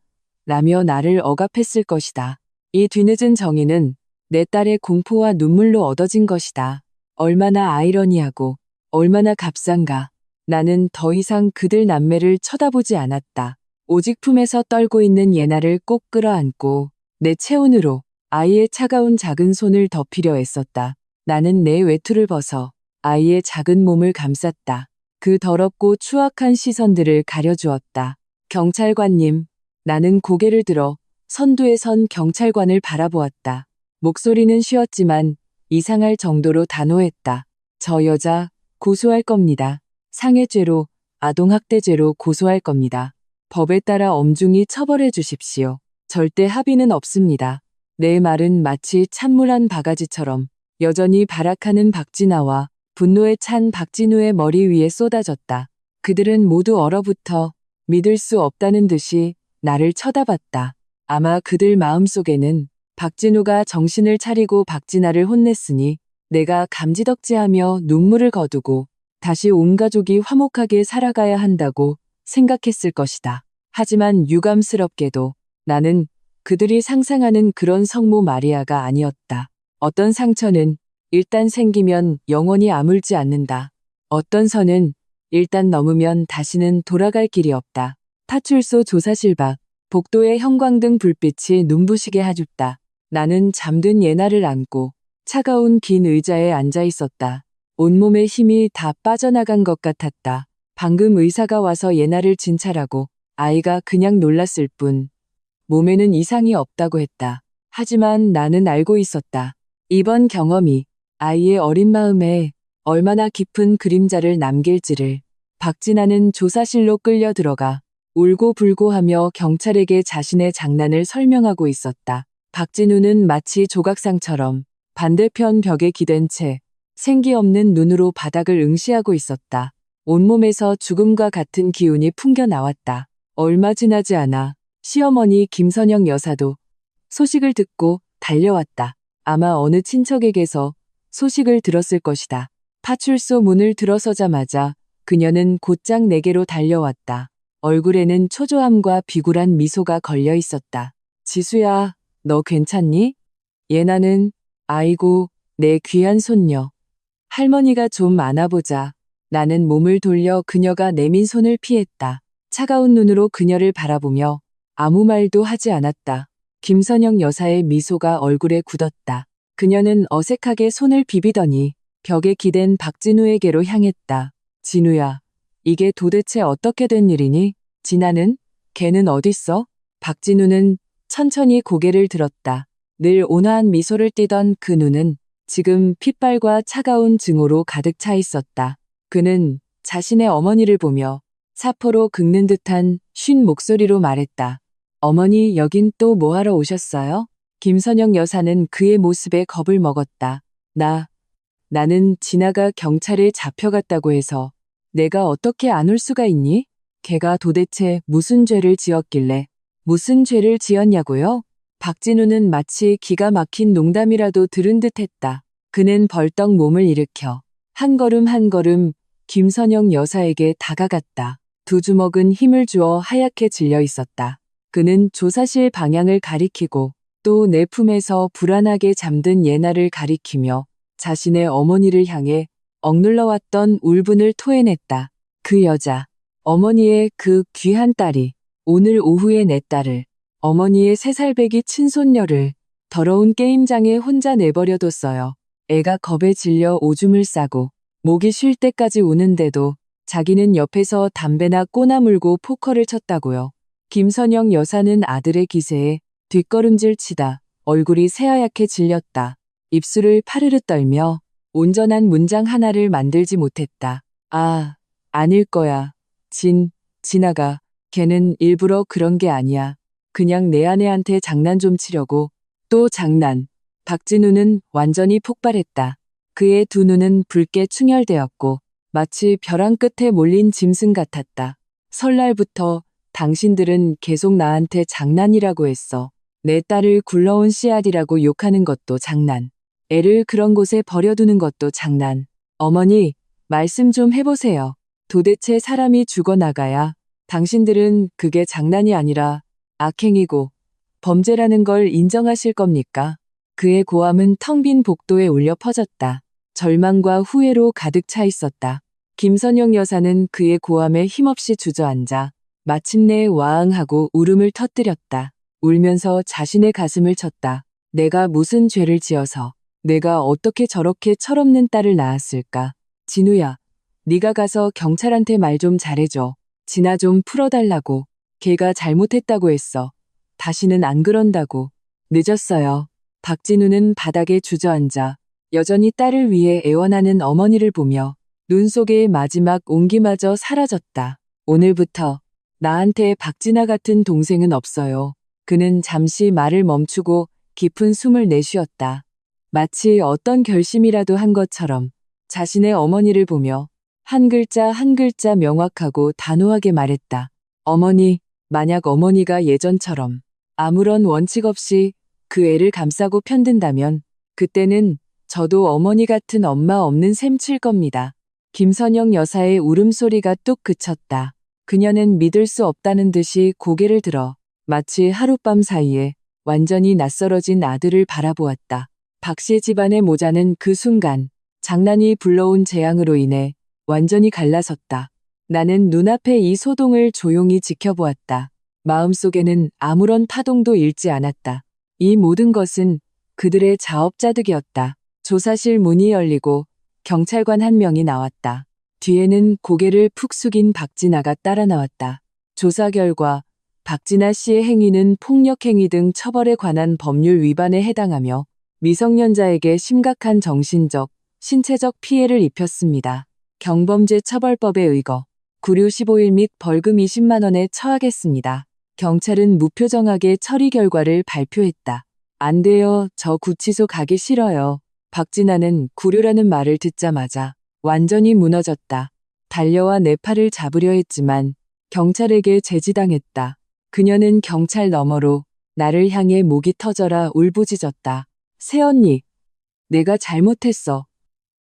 라며 나를 억압했을 것이다. 이 뒤늦은 정의는 내 딸의 공포와 눈물로 얻어진 것이다. 얼마나 아이러니하고 얼마나 값싼가. 나는 더 이상 그들 남매를 쳐다보지 않았다. 오직 품에서 떨고 있는 예나를 꼭 끌어안고 내 체온으로 아이의 차가운 작은 손을 덮이려 애썼다. 나는 내 외투를 벗어 아이의 작은 몸을 감쌌다. 그 더럽고 추악한 시선들을 가려주었다. 경찰관님, 나는 고개를 들어 선두에 선 경찰관을 바라보았다. 목소리는 쉬었지만 이상할 정도로 단호했다. 저 여자 고소할 겁니다. 상해죄로, 아동학대죄로 고소할 겁니다. 법에 따라 엄중히 처벌해 주십시오. 절대 합의는 없습니다. 내 말은 마치 찬물한 바가지처럼 여전히 발악하는 박진아와 분노에 찬 박진우의 머리 위에 쏟아졌다. 그들은 모두 얼어붙어 믿을 수 없다는 듯이 나를 쳐다봤다. 아마 그들 마음속에는 박진우가 정신을 차리고 박진아를 혼냈으니 내가 감지덕지하며 눈물을 거두고 다시 온 가족이 화목하게 살아가야 한다고 생각했을 것이다. 하지만 유감스럽게도 나는 그들이 상상하는 그런 성모 마리아가 아니었다. 어떤 상처는 일단 생기면 영원히 아물지 않는다. 어떤 선은 일단 넘으면 다시는 돌아갈 길이 없다. 파출소 조사실 밖 복도의 형광등 불빛이 눈부시게 하줍다. 나는 잠든 예나를 안고 차가운 긴 의자에 앉아 있었다. 온몸의 힘이 다 빠져나간 것 같았다. 방금 의사가 와서 예나를 진찰하고 아이가 그냥 놀랐을 뿐 몸에는 이상이 없다고 했다. 하지만 나는 알고 있었다. 이번 경험이 아이의 어린 마음에 얼마나 깊은 그림자를 남길지를. 박진아는 조사실로 끌려 들어가 울고불고하며 경찰에게 자신의 장난을 설명하고 있었다. 박진우는 마치 조각상처럼 반대편 벽에 기댄 채 생기 없는 눈으로 바닥을 응시하고 있었다. 온몸에서 죽음과 같은 기운이 풍겨 나왔다. 얼마 지나지 않아 시어머니 김선영 여사도 소식을 듣고 달려왔다. 아마 어느 친척에게서 소식을 들었을 것이다. 파출소 문을 들어서자마자 그녀는 곧장 내게로 달려왔다. 얼굴에는 초조함과 비굴한 미소가 걸려 있었다. 지수야, 너 괜찮니? 예나는 아이고, 내 귀한 손녀. 할머니가 좀 안아보자. 나는 몸을 돌려 그녀가 내민 손을 피했다. 차가운 눈으로 그녀를 바라보며 아무 말도 하지 않았다. 김선영 여사의 미소가 얼굴에 굳었다. 그녀는 어색하게 손을 비비더니 벽에 기댄 박진우에게로 향했다. 진우야, 이게 도대체 어떻게 된 일이니? 진아는? 걔는 어딨어? 박진우는 천천히 고개를 들었다. 늘 온화한 미소를 띠던 그 눈은 지금 핏발과 차가운 증오로 가득 차 있었다. 그는 자신의 어머니를 보며 사포로 긁는 듯한 쉰 목소리로 말했다. 어머니, 여긴 또 뭐하러 오셨어요? 김선영 여사는 그의 모습에 겁을 먹었다. 나는 진아가 경찰에 잡혀갔다고 해서 내가 어떻게 안 올 수가 있니? 걔가 도대체 무슨 죄를 지었길래 무슨 죄를 지었냐고요? 박진우는 마치 기가 막힌 농담이라도 들은 듯 했다. 그는 벌떡 몸을 일으켜 한 걸음 한 걸음 김선영 여사에게 다가갔다. 두 주먹은 힘을 주어 하얗게 질려 있었다. 그는 조사실 방향을 가리키고 또 내 품에서 불안하게 잠든 예나를 가리키며 자신의 어머니를 향해 억눌러왔던 울분을 토해냈다. 그 여자, 어머니의 그 귀한 딸이 오늘 오후에 내 딸을, 어머니의 3살배기 친손녀를 더러운 게임장에 혼자 내버려뒀어요. 애가 겁에 질려 오줌을 싸고 목이 쉴 때까지 우는데도 자기는 옆에서 담배나 꼬나 물고 포커를 쳤다고요. 김선영 여사는 아들의 기세에 뒷걸음질 치다 얼굴이 새하얗게 질렸다. 입술을 파르르 떨며 온전한 문장 하나를 만들지 못했다. 아닐 거야. 진아가 걔는 일부러 그런 게 아니야. 그냥 내 아내한테 장난 좀 치려고. 또 장난. 박진우는 완전히 폭발했다. 그의 두 눈은 붉게 충혈되었고 마치 벼랑 끝에 몰린 짐승 같았다. 설날부터 당신들은 계속 나한테 장난이라고 했어. 내 딸을 굴러온 씨앗이라고 욕하는 것도 장난. 애를 그런 곳에 버려두는 것도 장난. 어머니, 말씀 좀 해보세요. 도대체 사람이 죽어나가야 당신들은 그게 장난이 아니라 악행이고 범죄라는 걸 인정하실 겁니까? 그의 고함은 텅 빈 복도에 울려 퍼졌다. 절망과 후회로 가득 차 있었다. 김선영 여사는 그의 고함에 힘없이 주저앉아 마침내 와앙하고 울음을 터뜨렸다. 울면서 자신의 가슴을 쳤다. 내가 무슨 죄를 지어서, 내가 어떻게 저렇게 철없는 딸을 낳았을까? 진우야, 네가 가서 경찰한테 말 좀 잘해줘. 진아 좀 풀어달라고. 걔가 잘못했다고 했어. 다시는 안 그런다고. 늦었어요. 박진우는 바닥에 주저앉아 여전히 딸을 위해 애원하는 어머니를 보며 눈 속의 마지막 온기마저 사라졌다. 오늘부터 나한테 박진아 같은 동생은 없어요. 그는 잠시 말을 멈추고 깊은 숨을 내쉬었다. 마치 어떤 결심이라도 한 것처럼 자신의 어머니를 보며 한 글자 한 글자 명확하고 단호하게 말했다. 어머니, 만약 어머니가 예전처럼 아무런 원칙 없이 그 애를 감싸고 편든다면 그때는 저도 어머니 같은 엄마 없는 셈 칠 겁니다. 김선영 여사의 울음소리가 뚝 그쳤다. 그녀는 믿을 수 없다는 듯이 고개를 들어 마치 하룻밤 사이에 완전히 낯설어진 아들을 바라보았다. 박씨 집안의 모자는 그 순간 장난이 불러온 재앙으로 인해 완전히 갈라섰다. 나는 눈앞에 이 소동을 조용히 지켜보았다. 마음속에는 아무런 파동도 일지 않았다. 이 모든 것은 그들의 자업자득이었다. 조사실 문이 열리고 경찰관 한 명이 나왔다. 뒤에는 고개를 푹 숙인 박진아가 따라 나왔다. 조사 결과 박진아 씨의 행위는 폭력행위 등 처벌에 관한 법률 위반에 해당하며 미성년자에게 심각한 정신적, 신체적 피해를 입혔습니다. 경범죄 처벌법에 의거 구류 15일 및 벌금 20만 원에 처하겠습니다. 경찰은 무표정하게 처리 결과를 발표했다. 안 돼요. 저 구치소 가기 싫어요. 박진아는 구류라는 말을 듣자마자 완전히 무너졌다. 달려와 내 팔을 잡으려 했지만 경찰에게 제지당했다. 그녀는 경찰 너머로 나를 향해 목이 터져라 울부짖었다. 새언니, 내가 잘못했어.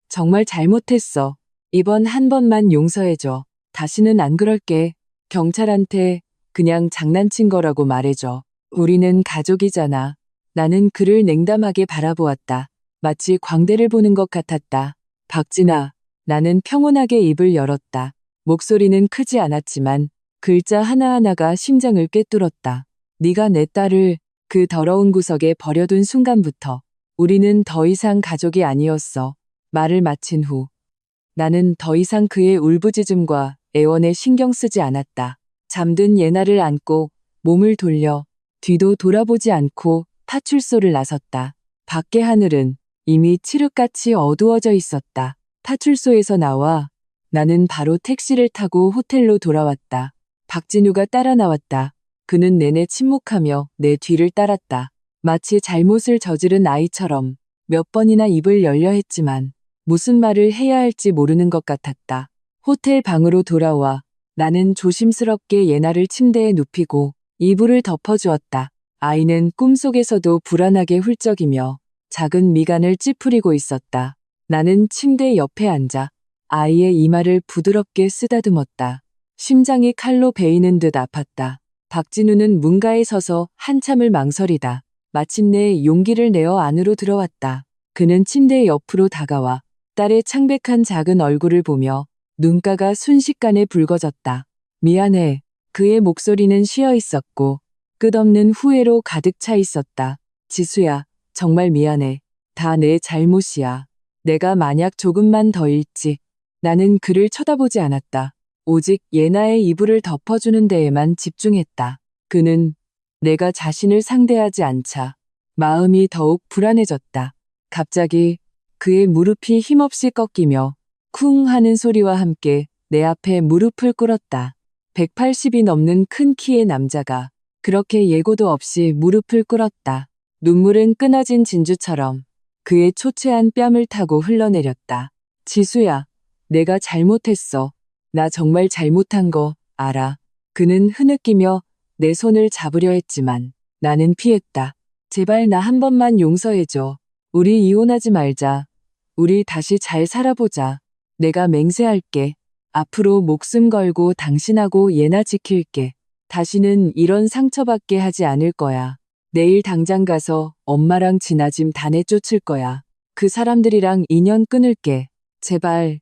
정말 잘못했어. 이번 한 번만 용서해줘. 다시는 안 그럴게. 경찰한테 그냥 장난친 거라고 말해줘. 우리는 가족이잖아. 나는 그를 냉담하게 바라보았다. 마치 광대를 보는 것 같았다. 박진아, 나는 평온하게 입을 열었다. 목소리는 크지 않았지만 글자 하나하나가 심장을 꿰뚫었다. 네가 내 딸을 그 더러운 구석에 버려둔 순간부터 우리는 더 이상 가족이 아니었어. 말을 마친 후 나는 더 이상 그의 울부짖음과 애원에 신경 쓰지 않았다. 잠든 예나를 안고 몸을 돌려 뒤도 돌아보지 않고 파출소를 나섰다. 밖의 하늘은 이미 칠흑같이 어두워져 있었다. 파출소에서 나와 나는 바로 택시를 타고 호텔로 돌아왔다. 박진우가 따라 나왔다. 그는 내내 침묵하며 내 뒤를 따랐다. 마치 잘못을 저지른 아이처럼 몇 번이나 입을 열려 했지만 무슨 말을 해야 할지 모르는 것 같았다. 호텔 방으로 돌아와 나는 조심스럽게 예나를 침대에 눕히고 이불을 덮어주었다. 아이는 꿈속에서도 불안하게 훌쩍이며 작은 미간을 찌푸리고 있었다. 나는 침대 옆에 앉아 아이의 이마를 부드럽게 쓰다듬었다. 심장이 칼로 베이는 듯 아팠다. 박진우는 문가에 서서 한참을 망설이다. 마침내 용기를 내어 안으로 들어왔다. 그는 침대 옆으로 다가와 딸의 창백한 작은 얼굴을 보며 눈가가 순식간에 붉어졌다. 미안해. 그의 목소리는 쉬어 있었고 끝없는 후회로 가득 차 있었다. 지수야, 정말 미안해. 다 내 잘못이야. 내가 만약 조금만 더 일찍. 나는 그를 쳐다보지 않았다. 오직 예나의 이불을 덮어주는 데에만 집중했다. 그는 내가 자신을 상대하지 않자 마음이 더욱 불안해졌다. 갑자기 그의 무릎이 힘없이 꺾이며 쿵 하는 소리와 함께 내 앞에 무릎을 꿇었다. 180이 넘는 큰 키의 남자가 그렇게 예고도 없이 무릎을 꿇었다. 눈물은 끊어진 진주처럼 그의 초췌한 뺨을 타고 흘러내렸다. 지수야, 내가 잘못했어. 나 정말 잘못한 거 알아. 그는 흐느끼며 내 손을 잡으려 했지만 나는 피했다. 제발 나 한 번만 용서해줘. 우리 이혼하지 말자. 우리 다시 잘 살아보자. 내가 맹세할게. 앞으로 목숨 걸고 당신하고 예나 지킬게. 다시는 이런 상처받게 하지 않을 거야. 내일 당장 가서 엄마랑 진아짐 다 내쫓을 거야. 그 사람들이랑 인연 끊을게. 제발,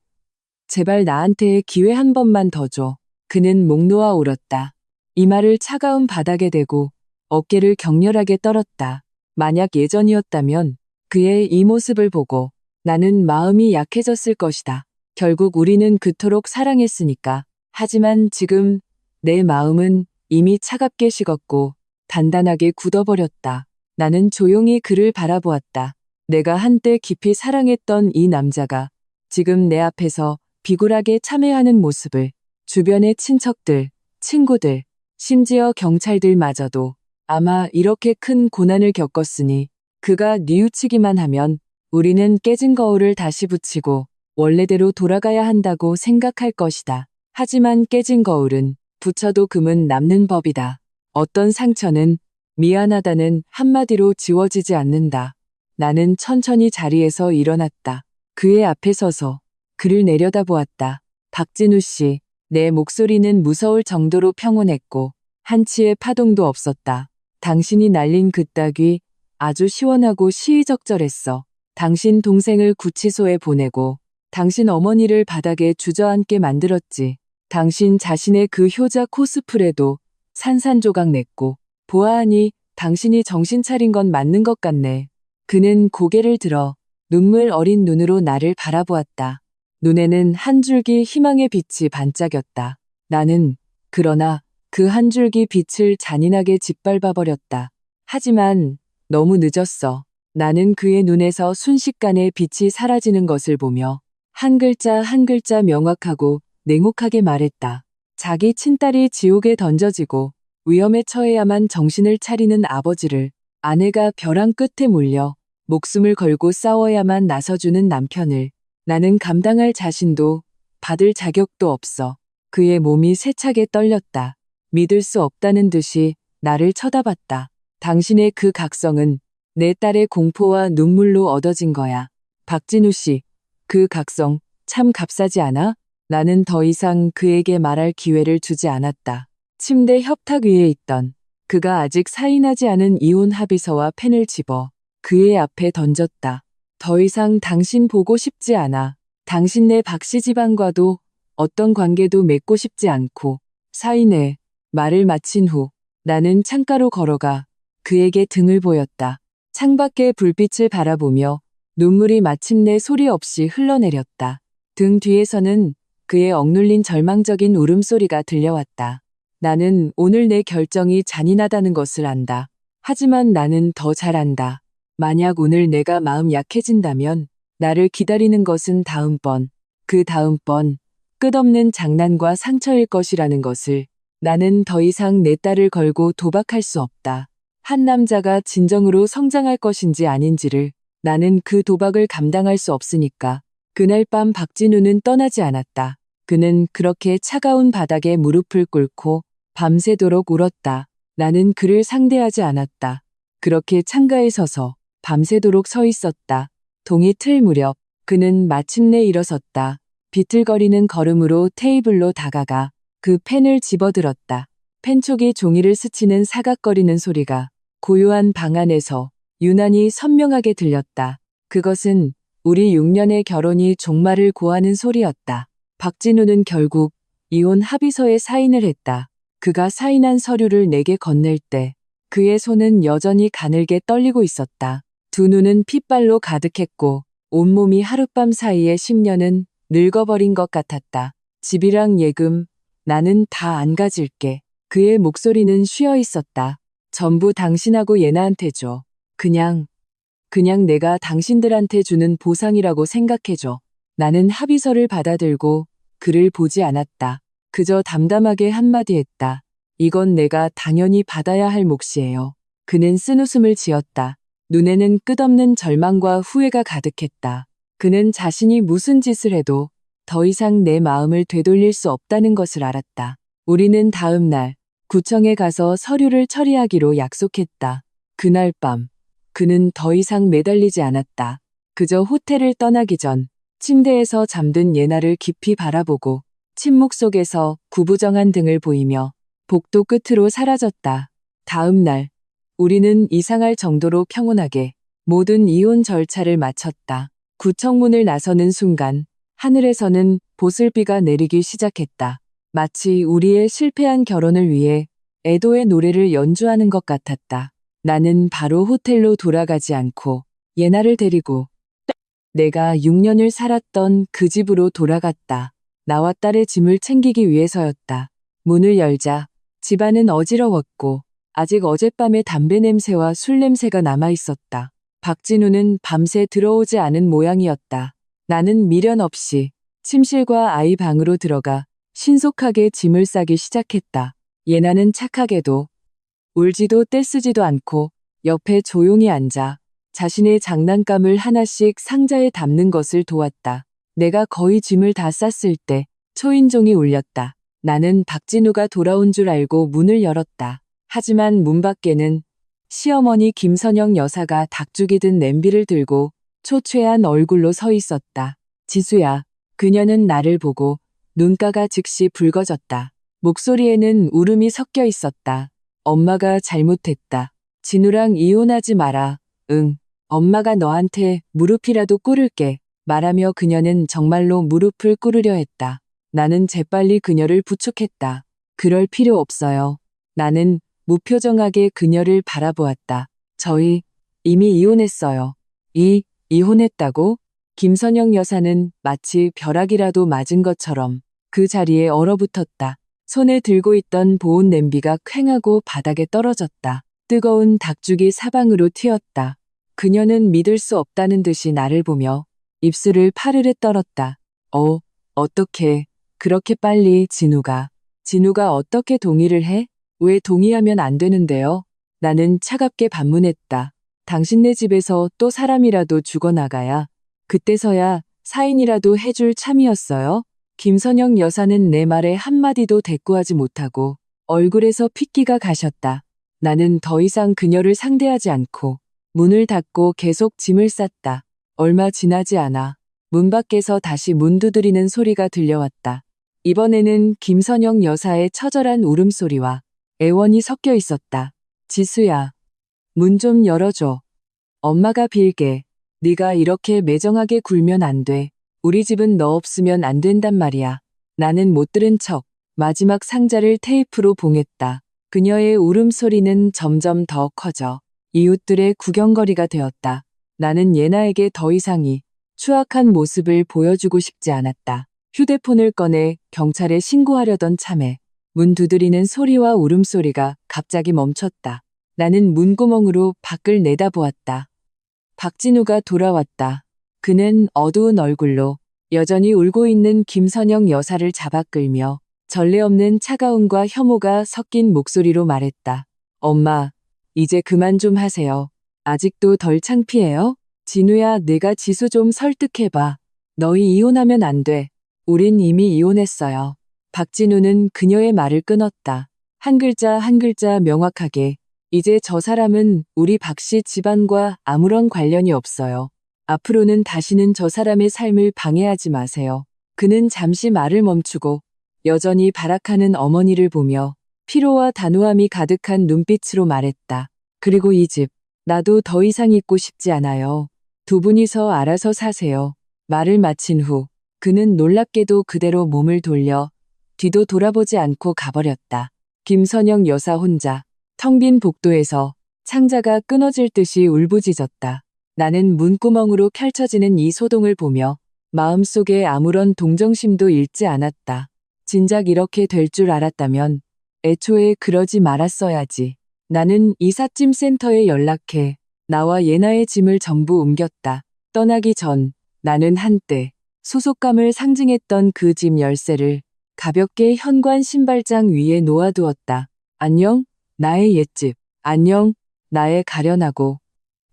제발 나한테 기회 한 번만 더 줘. 그는 목 놓아 울었다. 이마를 차가운 바닥에 대고 어깨를 격렬하게 떨었다. 만약 예전이었다면 그의 이 모습을 보고 나는 마음이 약해졌을 것이다. 결국 우리는 그토록 사랑했으니까. 하지만 지금 내 마음은 이미 차갑게 식었고 단단하게 굳어버렸다. 나는 조용히 그를 바라보았다. 내가 한때 깊이 사랑했던 이 남자가 지금 내 앞에서 비굴하게 참회하는 모습을 주변의 친척들, 친구들, 심지어 경찰들마저도 아마 이렇게 큰 고난을 겪었으니 그가 뉘우치기만 하면 우리는 깨진 거울을 다시 붙이고 원래대로 돌아가야 한다고 생각할 것이다. 하지만 깨진 거울은 붙여도 금은 남는 법이다. 어떤 상처는 미안하다는 한마디로 지워지지 않는다. 나는 천천히 자리에서 일어났다. 그의 앞에 서서 그를 내려다보았다. 박진우 씨, 내 목소리는 무서울 정도로 평온했고 한치의 파동도 없었다. 당신이 날린 그 따귀 아주 시원하고 시의적절했어. 당신 동생을 구치소에 보내고 당신 어머니를 바닥에 주저앉게 만들었지. 당신 자신의 그 효자 코스프레도 산산조각 냈고 보아하니 당신이 정신 차린 건 맞는 것 같네. 그는 고개를 들어 눈물 어린 눈으로 나를 바라보았다. 눈에는 한 줄기 희망의 빛이 반짝였다. 나는 그러나 그 한 줄기 빛을 잔인하게 짓밟아버렸다. 하지만 너무 늦었어. 나는 그의 눈에서 순식간에 빛이 사라지는 것을 보며 한 글자 한 글자 명확하고 냉혹하게 말했다. 자기 친딸이 지옥에 던져지고 위험에 처해야만 정신을 차리는 아버지를 아내가 벼랑 끝에 몰려 목숨을 걸고 싸워야만 나서주는 남편을 나는 감당할 자신도 받을 자격도 없어. 그의 몸이 세차게 떨렸다. 믿을 수 없다는 듯이 나를 쳐다봤다. 당신의 그 각성은 내 딸의 공포와 눈물로 얻어진 거야. 박진우 씨, 그 각성 참 값싸지 않아? 나는 더 이상 그에게 말할 기회를 주지 않았다. 침대 협탁 위에 있던 그가 아직 사인하지 않은 이혼 합의서와 펜을 집어 그의 앞에 던졌다. 더 이상 당신 보고 싶지 않아. 당신네 박씨 집안과도 어떤 관계도 맺고 싶지 않고 사인해. 말을 마친 후 나는 창가로 걸어가 그에게 등을 보였다. 창밖의 불빛을 바라보며 눈물이 마침내 소리 없이 흘러내렸다. 등 뒤에서는 그의 억눌린 절망적인 울음소리가 들려왔다. 나는 오늘 내 결정이 잔인하다는 것을 안다. 하지만 나는 더 잘 안다. 만약 오늘 내가 마음 약해진다면 나를 기다리는 것은 다음번, 그 다음번, 끝없는 장난과 상처일 것이라는 것을 나는 더 이상 내 딸을 걸고 도박할 수 없다. 한 남자가 진정으로 성장할 것인지 아닌지를 나는 그 도박을 감당할 수 없으니까. 그날 밤 박진우는 떠나지 않았다. 그는 그렇게 차가운 바닥에 무릎을 꿇고 밤새도록 울었다. 나는 그를 상대하지 않았다. 그렇게 창가에 서서 밤새도록 서 있었다. 동이 틀 무렵 그는 마침내 일어섰다. 비틀거리는 걸음으로 테이블로 다가가 그 펜을 집어들었다. 펜촉이 종이를 스치는 사각거리는 소리가 고요한 방 안에서 유난히 선명하게 들렸다. 그것은 우리 6년의 결혼이 종말을 고하는 소리였다. 박진우는 결국 이혼 합의서에 사인을 했다. 그가 사인한 서류를 내게 건넬 때 그의 손은 여전히 가늘게 떨리고 있었다. 두 눈은 핏발로 가득했고 온몸이 하룻밤 사이에 10년은 늙어버린 것 같았다. 집이랑 예금, 나는 다 안 가질게. 그의 목소리는 쉬어 있었다. 전부 당신하고 예나한테 줘. 그냥 내가 당신들한테 주는 보상이라고 생각해줘. 나는 합의서를 받아들고 그를 보지 않았다. 그저 담담하게 한마디 했다. 이건 내가 당연히 받아야 할 몫이에요. 그는 쓴웃음을 지었다. 눈에는 끝없는 절망과 후회가 가득했다. 그는 자신이 무슨 짓을 해도 더 이상 내 마음을 되돌릴 수 없다는 것을 알았다. 우리는 다음 날 구청에 가서 서류를 처리하기로 약속했다. 그날 밤 그는 더 이상 매달리지 않았다. 그저 호텔을 떠나기 전 침대에서 잠든 예나를 깊이 바라보고 침묵 속에서 구부정한 등을 보이며 복도 끝으로 사라졌다. 다음 날 우리는 이상할 정도로 평온하게 모든 이혼 절차를 마쳤다. 구청문을 나서는 순간 하늘에서는 보슬비가 내리기 시작했다. 마치 우리의 실패한 결혼을 위해 애도의 노래를 연주하는 것 같았다. 나는 바로 호텔로 돌아가지 않고 예나를 데리고 내가 6년을 살았던 그 집으로 돌아갔다. 나와 딸의 짐을 챙기기 위해서였다. 문을 열자 집안은 어지러웠고 아직 어젯밤의 담배 냄새와 술 냄새가 남아 있었다. 박진우는 밤새 들어오지 않은 모양이었다. 나는 미련 없이 침실과 아이 방으로 들어가 신속하게 짐을 싸기 시작했다. 예나는 착하게도 울지도 떼쓰지도 않고 옆에 조용히 앉아 자신의 장난감을 하나씩 상자에 담는 것을 도왔다. 내가 거의 짐을 다 쌌을 때 초인종이 울렸다. 나는 박진우가 돌아온 줄 알고 문을 열었다. 하지만 문 밖에는 시어머니 김선영 여사가 닭죽이 든 냄비를 들고 초췌한 얼굴로 서 있었다. 지수야. 그녀는 나를 보고 눈가가 즉시 붉어졌다. 목소리에는 울음이 섞여 있었다. 엄마가 잘못했다. 진우랑 이혼하지 마라. 응. 엄마가 너한테 무릎이라도 꿇을게. 말하며 그녀는 정말로 무릎을 꿇으려 했다. 나는 재빨리 그녀를 부축했다. 그럴 필요 없어요. 나는 무표정하게 그녀를 바라보았다. 저희 이미 이혼했어요. 이혼했다고? 김선영 여사는 마치 벼락이라도 맞은 것처럼 그 자리에 얼어붙었다. 손에 들고 있던 보온 냄비가 퀭하고 바닥에 떨어졌다. 뜨거운 닭죽이 사방으로 튀었다. 그녀는 믿을 수 없다는 듯이 나를 보며 입술을 파르르 떨었다. 어떻게 그렇게 빨리 진우가 어떻게 동의를 해? 왜 동의하면 안 되는데요? 나는 차갑게 반문했다. 당신네 집에서 또 사람이라도 죽어나가야 그때서야 사인이라도 해줄 참이었어요. 김선영 여사는 내 말에 한마디도 대꾸하지 못하고 얼굴에서 핏기가 가셨다. 나는 더 이상 그녀를 상대하지 않고 문을 닫고 계속 짐을 쌌다. 얼마 지나지 않아 문 밖에서 다시 문 두드리는 소리가 들려왔다. 이번에는 김선영 여사의 처절한 울음소리와 애원이 섞여 있었다. 지수야, 문 좀 열어줘. 엄마가 빌게. 네가 이렇게 매정하게 굴면 안 돼. 우리 집은 너 없으면 안 된단 말이야. 나는 못 들은 척 마지막 상자를 테이프로 봉했다. 그녀의 울음소리는 점점 더 커져 이웃들의 구경거리가 되었다. 나는 예나에게 더 이상 이 추악한 모습을 보여주고 싶지 않았다. 휴대폰을 꺼내 경찰에 신고하려던 참에 문 두드리는 소리와 울음소리가 갑자기 멈췄다. 나는 문구멍으로 밖을 내다보았다. 박진우가 돌아왔다. 그는 어두운 얼굴로 여전히 울고 있는 김선영 여사를 잡아 끌며 전례 없는 차가움과 혐오가 섞인 목소리로 말했다. 엄마, 이제 그만 좀 하세요. 아직도 덜 창피해요? 진우야, 내가 지수 좀 설득해봐. 너희 이혼하면 안 돼. 우린 이미 이혼했어요. 박진우는 그녀의 말을 끊었다. 한 글자 한 글자 명확하게. 이제 저 사람은 우리 박씨 집안과 아무런 관련이 없어요. 앞으로는 다시는 저 사람의 삶을 방해하지 마세요. 그는 잠시 말을 멈추고 여전히 발악하는 어머니를 보며 피로와 단호함이 가득한 눈빛으로 말했다. 그리고 이 집, 나도 더 이상 있고 싶지 않아요. 두 분이서 알아서 사세요. 말을 마친 후 그는 놀랍게도 그대로 몸을 돌려 뒤도 돌아보지 않고 가버렸다. 김선영 여사 혼자 텅 빈 복도에서 창자가 끊어질 듯이 울부짖었다. 나는 문구멍으로 펼쳐지는 이 소동을 보며 마음속에 아무런 동정심도 잃지 않았다. 진작 이렇게 될 줄 알았다면 애초에 그러지 말았어야지. 나는 이삿짐 센터에 연락해 나와 예나의 짐을 전부 옮겼다. 떠나기 전 나는 한때 소속감을 상징했던 그 짐 열쇠를 가볍게 현관 신발장 위에 놓아두었다. 안녕, 나의 옛집. 안녕, 나의 가련하고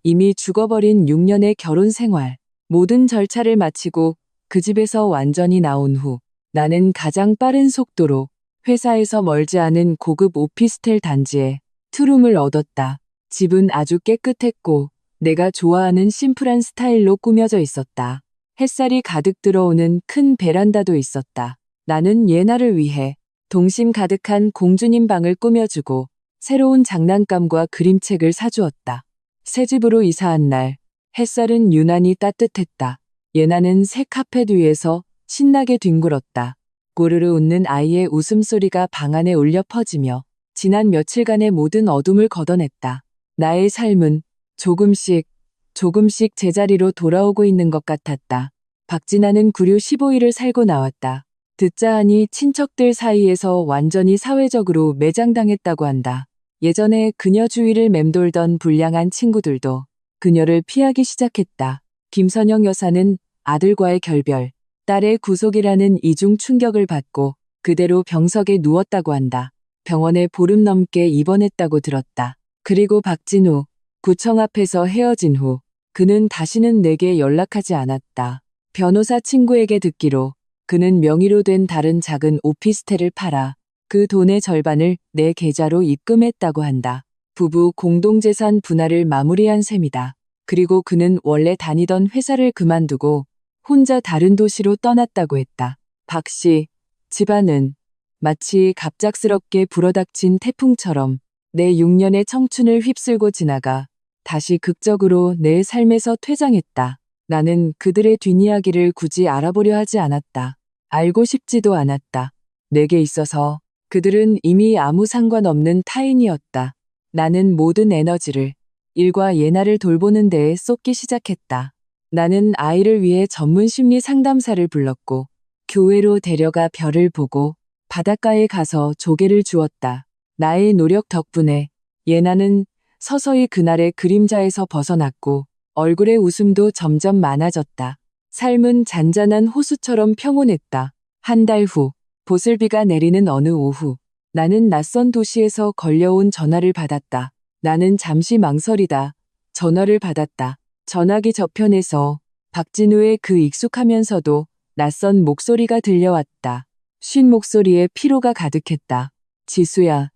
이미 죽어버린 6년의 결혼 생활. 모든 절차를 마치고 그 집에서 완전히 나온 후 나는 가장 빠른 속도로 회사에서 멀지 않은 고급 오피스텔 단지에 투룸을 얻었다. 집은 아주 깨끗했고 내가 좋아하는 심플한 스타일로 꾸며져 있었다. 햇살이 가득 들어오는 큰 베란다도 있었다. 나는 예나를 위해 동심 가득한 공주님 방을 꾸며주고 새로운 장난감과 그림책을 사주었다. 새 집으로 이사한 날 햇살은 유난히 따뜻했다. 예나는 새 카펫 위에서 신나게 뒹굴었다. 꼬르르 웃는 아이의 웃음소리가 방 안에 울려 퍼지며 지난 며칠간의 모든 어둠을 걷어냈다. 나의 삶은 조금씩 제자리로 돌아오고 있는 것 같았다. 박진아는 구류 15일을 살고 나왔다. 듣자 하니 친척들 사이에서 완전히 사회적으로 매장당했다고 한다. 예전에 그녀 주위를 맴돌던 불량한 친구들도 그녀를 피하기 시작했다. 김선영 여사는 아들과의 결별, 딸의 구속이라는 이중 충격을 받고 그대로 병석에 누웠다고 한다. 병원에 보름 넘게 입원했다고 들었다. 그리고 박진우, 구청 앞에서 헤어진 후 그는 다시는 내게 연락하지 않았다. 변호사 친구에게 듣기로 그는 명의로 된 다른 작은 오피스텔을 팔아 그 돈의 절반을 내 계좌로 입금했다고 한다. 부부 공동재산 분할을 마무리한 셈이다. 그리고 그는 원래 다니던 회사를 그만두고 혼자 다른 도시로 떠났다고 했다. 박 씨, 집안은 마치 갑작스럽게 불어닥친 태풍처럼 내 6년의 청춘을 휩쓸고 지나가 다시 극적으로 내 삶에서 퇴장했다. 나는 그들의 뒷이야기를 굳이 알아보려 하지 않았다. 알고 싶지도 않았다. 내게 있어서 그들은 이미 아무 상관없는 타인이었다. 나는 모든 에너지를 일과 예나를 돌보는 데에 쏟기 시작했다. 나는 아이를 위해 전문 심리 상담사를 불렀고 교회로 데려가 별을 보고 바닷가에 가서 조개를 주었다. 나의 노력 덕분에 예나는 서서히 그날의 그림자에서 벗어났고 얼굴의 웃음도 점점 많아졌다. 삶은 잔잔한 호수처럼 평온했다. 한 달 후, 보슬비가 내리는 어느 오후, 나는 낯선 도시에서 걸려온 전화를 받았다. 나는 잠시 망설이다 전화를 받았다. 전화기 저편에서 박진우의 그 익숙하면서도 낯선 목소리가 들려왔다. 쉰 목소리에 피로가 가득했다. 지수야,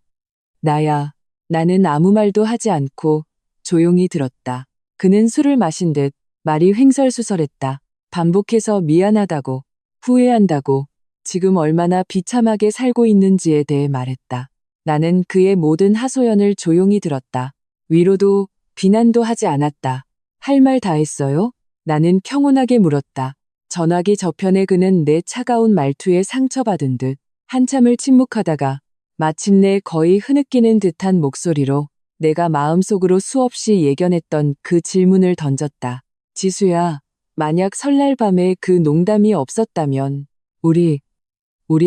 나야. 나는 아무 말도 하지 않고 조용히 들었다. 그는 술을 마신 듯 말이 횡설수설했다. 반복해서 미안하다고, 후회한다고, 지금 얼마나 비참하게 살고 있는지에 대해 말했다. 나는 그의 모든 하소연을 조용히 들었다. 위로도 비난도 하지 않았다. 할 말 다 했어요? 나는 평온하게 물었다. 전화기 저편에 그는 내 차가운 말투에 상처받은 듯 한참을 침묵하다가 마침내 거의 흐느끼는 듯한 목소리로 내가 마음속으로 수없이 예견했던 그 질문을 던졌다. 지수야, 만약 설날 밤에 그 농담이 없었다면 우리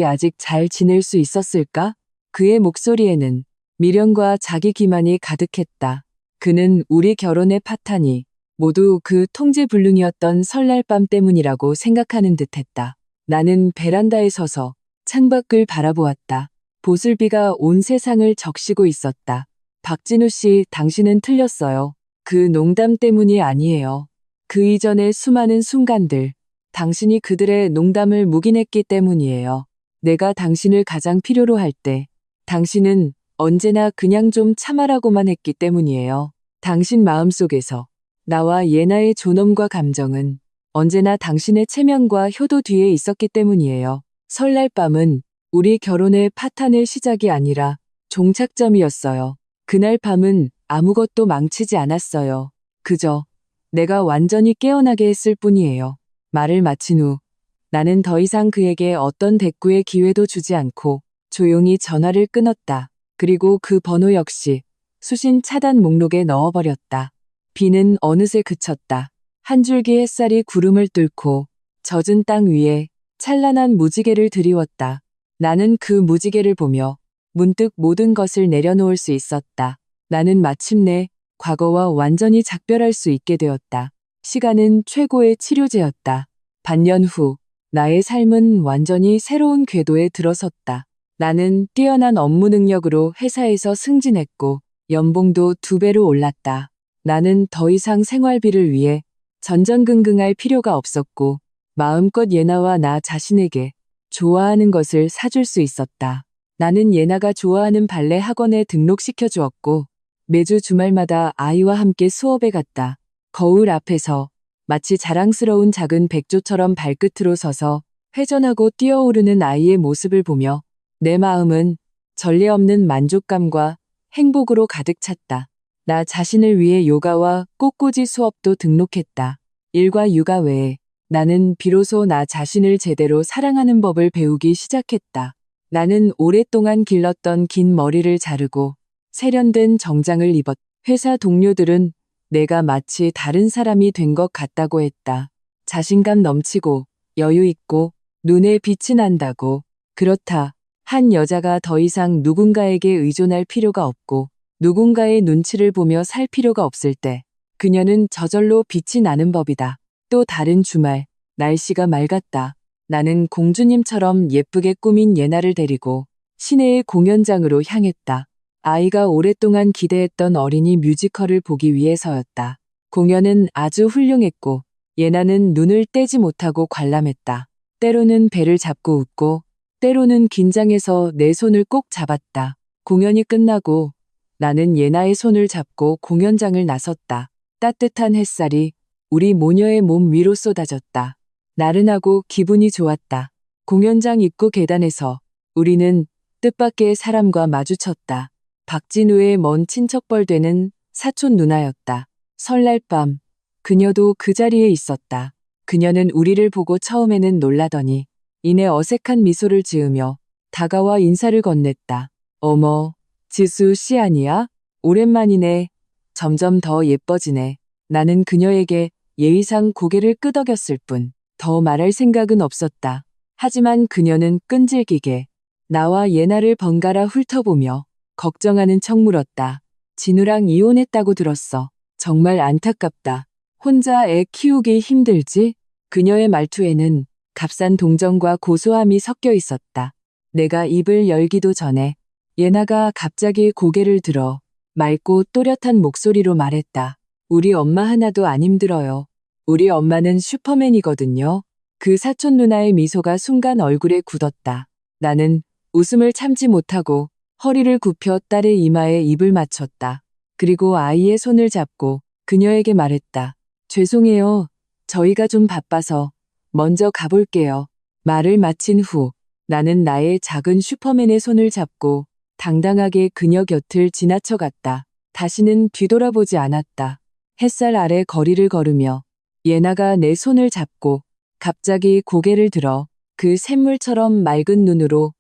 아직 잘 지낼 수 있었을까? 그의 목소리에는 미련과 자기 기만이 가득했다. 그는 우리 결혼의 파탄이 모두 그 통제불능이었던 설날 밤 때문이라고 생각하는 듯했다. 나는 베란다에 서서 창밖을 바라보았다. 보슬비가 온 세상을 적시고 있었다. 박진우 씨, 당신은 틀렸어요. 그 농담 때문이 아니에요. 그 이전의 수많은 순간들, 당신이 그들의 농담을 묵인했기 때문이에요. 내가 당신을 가장 필요로 할 때, 당신은 언제나 그냥 좀 참아라고만 했기 때문이에요. 당신 마음속에서 나와 예나의 존엄과 감정은 언제나 당신의 체면과 효도 뒤에 있었기 때문이에요. 설날 밤은 우리 결혼의 파탄의 시작이 아니라 종착점이었어요. 그날 밤은 아무것도 망치지 않았어요. 그저 내가 완전히 깨어나게 했을 뿐이에요. 말을 마친 후 나는 더 이상 그에게 어떤 대꾸의 기회도 주지 않고 조용히 전화를 끊었다. 그리고 그 번호 역시 수신 차단 목록에 넣어버렸다. 비는 어느새 그쳤다. 한 줄기 햇살이 구름을 뚫고 젖은 땅 위에 찬란한 무지개를 드리웠다. 나는 그 무지개를 보며 문득 모든 것을 내려놓을 수 있었다. 나는 마침내 과거와 완전히 작별할 수 있게 되었다. 시간은 최고의 치료제였다. 반년 후 나의 삶은 완전히 새로운 궤도에 들어섰다. 나는 뛰어난 업무 능력으로 회사에서 승진했고 연봉도 2배로 올랐다. 나는 더 이상 생활비를 위해 전전긍긍할 필요가 없었고 마음껏 예나와 나 자신에게 좋아하는 것을 사줄 수 있었다. 나는 예나가 좋아하는 발레 학원에 등록시켜 주었고 매주 주말마다 아이와 함께 수업에 갔다. 거울 앞에서 마치 자랑스러운 작은 백조처럼 발끝으로 서서 회전하고 뛰어오르는 아이의 모습을 보며 내 마음은 전례 없는 만족감과 행복으로 가득 찼다. 나 자신을 위해 요가와 꽃꽂이 수업도 등록했다. 일과 육아 외에 나는 비로소 나 자신을 제대로 사랑하는 법을 배우기 시작했다. 나는 오랫동안 길렀던 긴 머리를 자르고 세련된 정장을 입었다. 회사 동료들은 내가 마치 다른 사람이 된 것 같다고 했다. 자신감 넘치고 여유 있고 눈에 빛이 난다고. 그렇다. 한 여자가 더 이상 누군가에게 의존할 필요가 없고 누군가의 눈치를 보며 살 필요가 없을 때 그녀는 저절로 빛이 나는 법이다. 또 다른 주말, 날씨가 맑았다. 나는 공주님처럼 예쁘게 꾸민 예나를 데리고 시내의 공연장으로 향했다. 아이가 오랫동안 기대했던 어린이 뮤지컬을 보기 위해서였다. 공연은 아주 훌륭했고 예나는 눈을 떼지 못하고 관람했다. 때로는 배를 잡고 웃고 때로는 긴장해서 내 손을 꼭 잡았다. 공연이 끝나고 나는 예나의 손을 잡고 공연장을 나섰다. 따뜻한 햇살이 우리 모녀의 몸 위로 쏟아졌다. 나른하고 기분이 좋았다. 공연장 입구 계단에서 우리는 뜻밖의 사람과 마주쳤다. 박진우의 먼 친척뻘 되는 사촌 누나였다. 설날 밤 그녀도 그 자리에 있었다. 그녀는 우리를 보고 처음에는 놀라더니 이내 어색한 미소를 지으며 다가와 인사를 건넸다. 어머, 지수 씨 아니야? 오랜만이네. 점점 더 예뻐지네. 나는 그녀에게 예의상 고개를 끄덕였을 뿐 더 말할 생각은 없었다. 하지만 그녀는 끈질기게 나와 예나를 번갈아 훑어보며 걱정하는 척 물었다. 진우랑 이혼했다고 들었어. 정말 안타깝다. 혼자 애 키우기 힘들지? 그녀의 말투에는 값싼 동정과 고소함이 섞여 있었다. 내가 입을 열기도 전에 예나가 갑자기 고개를 들어 맑고 또렷한 목소리로 말했다. 우리 엄마 하나도 안 힘들어요. 우리 엄마는 슈퍼맨이거든요. 그 사촌 누나의 미소가 순간 얼굴에 굳었다. 나는 웃음을 참지 못하고 허리를 굽혀 딸의 이마에 입을 맞췄다. 그리고 아이의 손을 잡고 그녀에게 말했다. 죄송해요. 저희가 좀 바빠서 먼저 가볼게요. 말을 마친 후 나는 나의 작은 슈퍼맨의 손을 잡고 당당하게 그녀 곁을 지나쳐갔다. 다시는 뒤돌아보지 않았다. 햇살 아래 거리를 걸으며 예나가 내 손을 잡고 갑자기 고개를 들어 그 샘물처럼 맑은 눈으로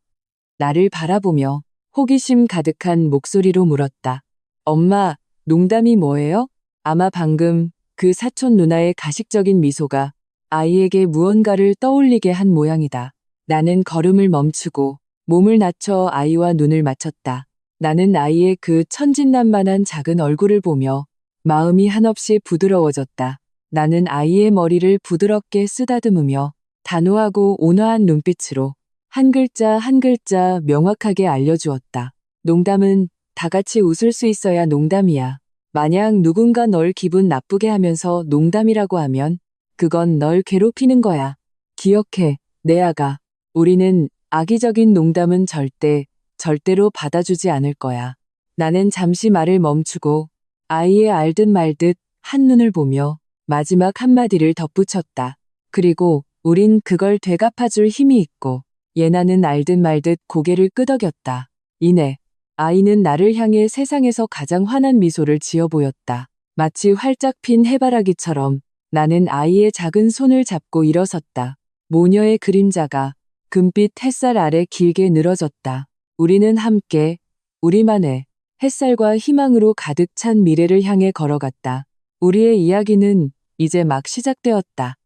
나를 바라보며 호기심 가득한 목소리로 물었다. 엄마, 농담이 뭐예요? 아마 방금 그 사촌 누나의 가식적인 미소가 아이에게 무언가를 떠올리게 한 모양이다. 나는 걸음을 멈추고 몸을 낮춰 아이와 눈을 맞췄다. 나는 아이의 그 천진난만한 작은 얼굴을 보며 마음이 한없이 부드러워졌다. 나는 아이의 머리를 부드럽게 쓰다듬으며 단호하고 온화한 눈빛으로 한 글자 한 글자 명확하게 알려주었다. 농담은 다 같이 웃을 수 있어야 농담이야. 만약 누군가 널 기분 나쁘게 하면서 농담이라고 하면 그건 널 괴롭히는 거야. 기억해, 내 아가. 우리는 악의적인 농담은 절대로 받아주지 않을 거야. 나는 잠시 말을 멈추고 아이의 알듯 말듯 한눈을 보며 마지막 한마디를 덧붙였다. 그리고 우린 그걸 되갚아줄 힘이 있고 예나는 알듯 말듯 고개를 끄덕였다. 이내 아이는 나를 향해 세상에서 가장 환한 미소를 지어 보였다. 마치 활짝 핀 해바라기처럼 나는 아이의 작은 손을 잡고 일어섰다. 모녀의 그림자가 금빛 햇살 아래 길게 늘어졌다. 우리는 함께 우리만의 햇살과 희망으로 가득 찬 미래를 향해 걸어갔다. 우리의 이야기는 이제 막 시작되었다.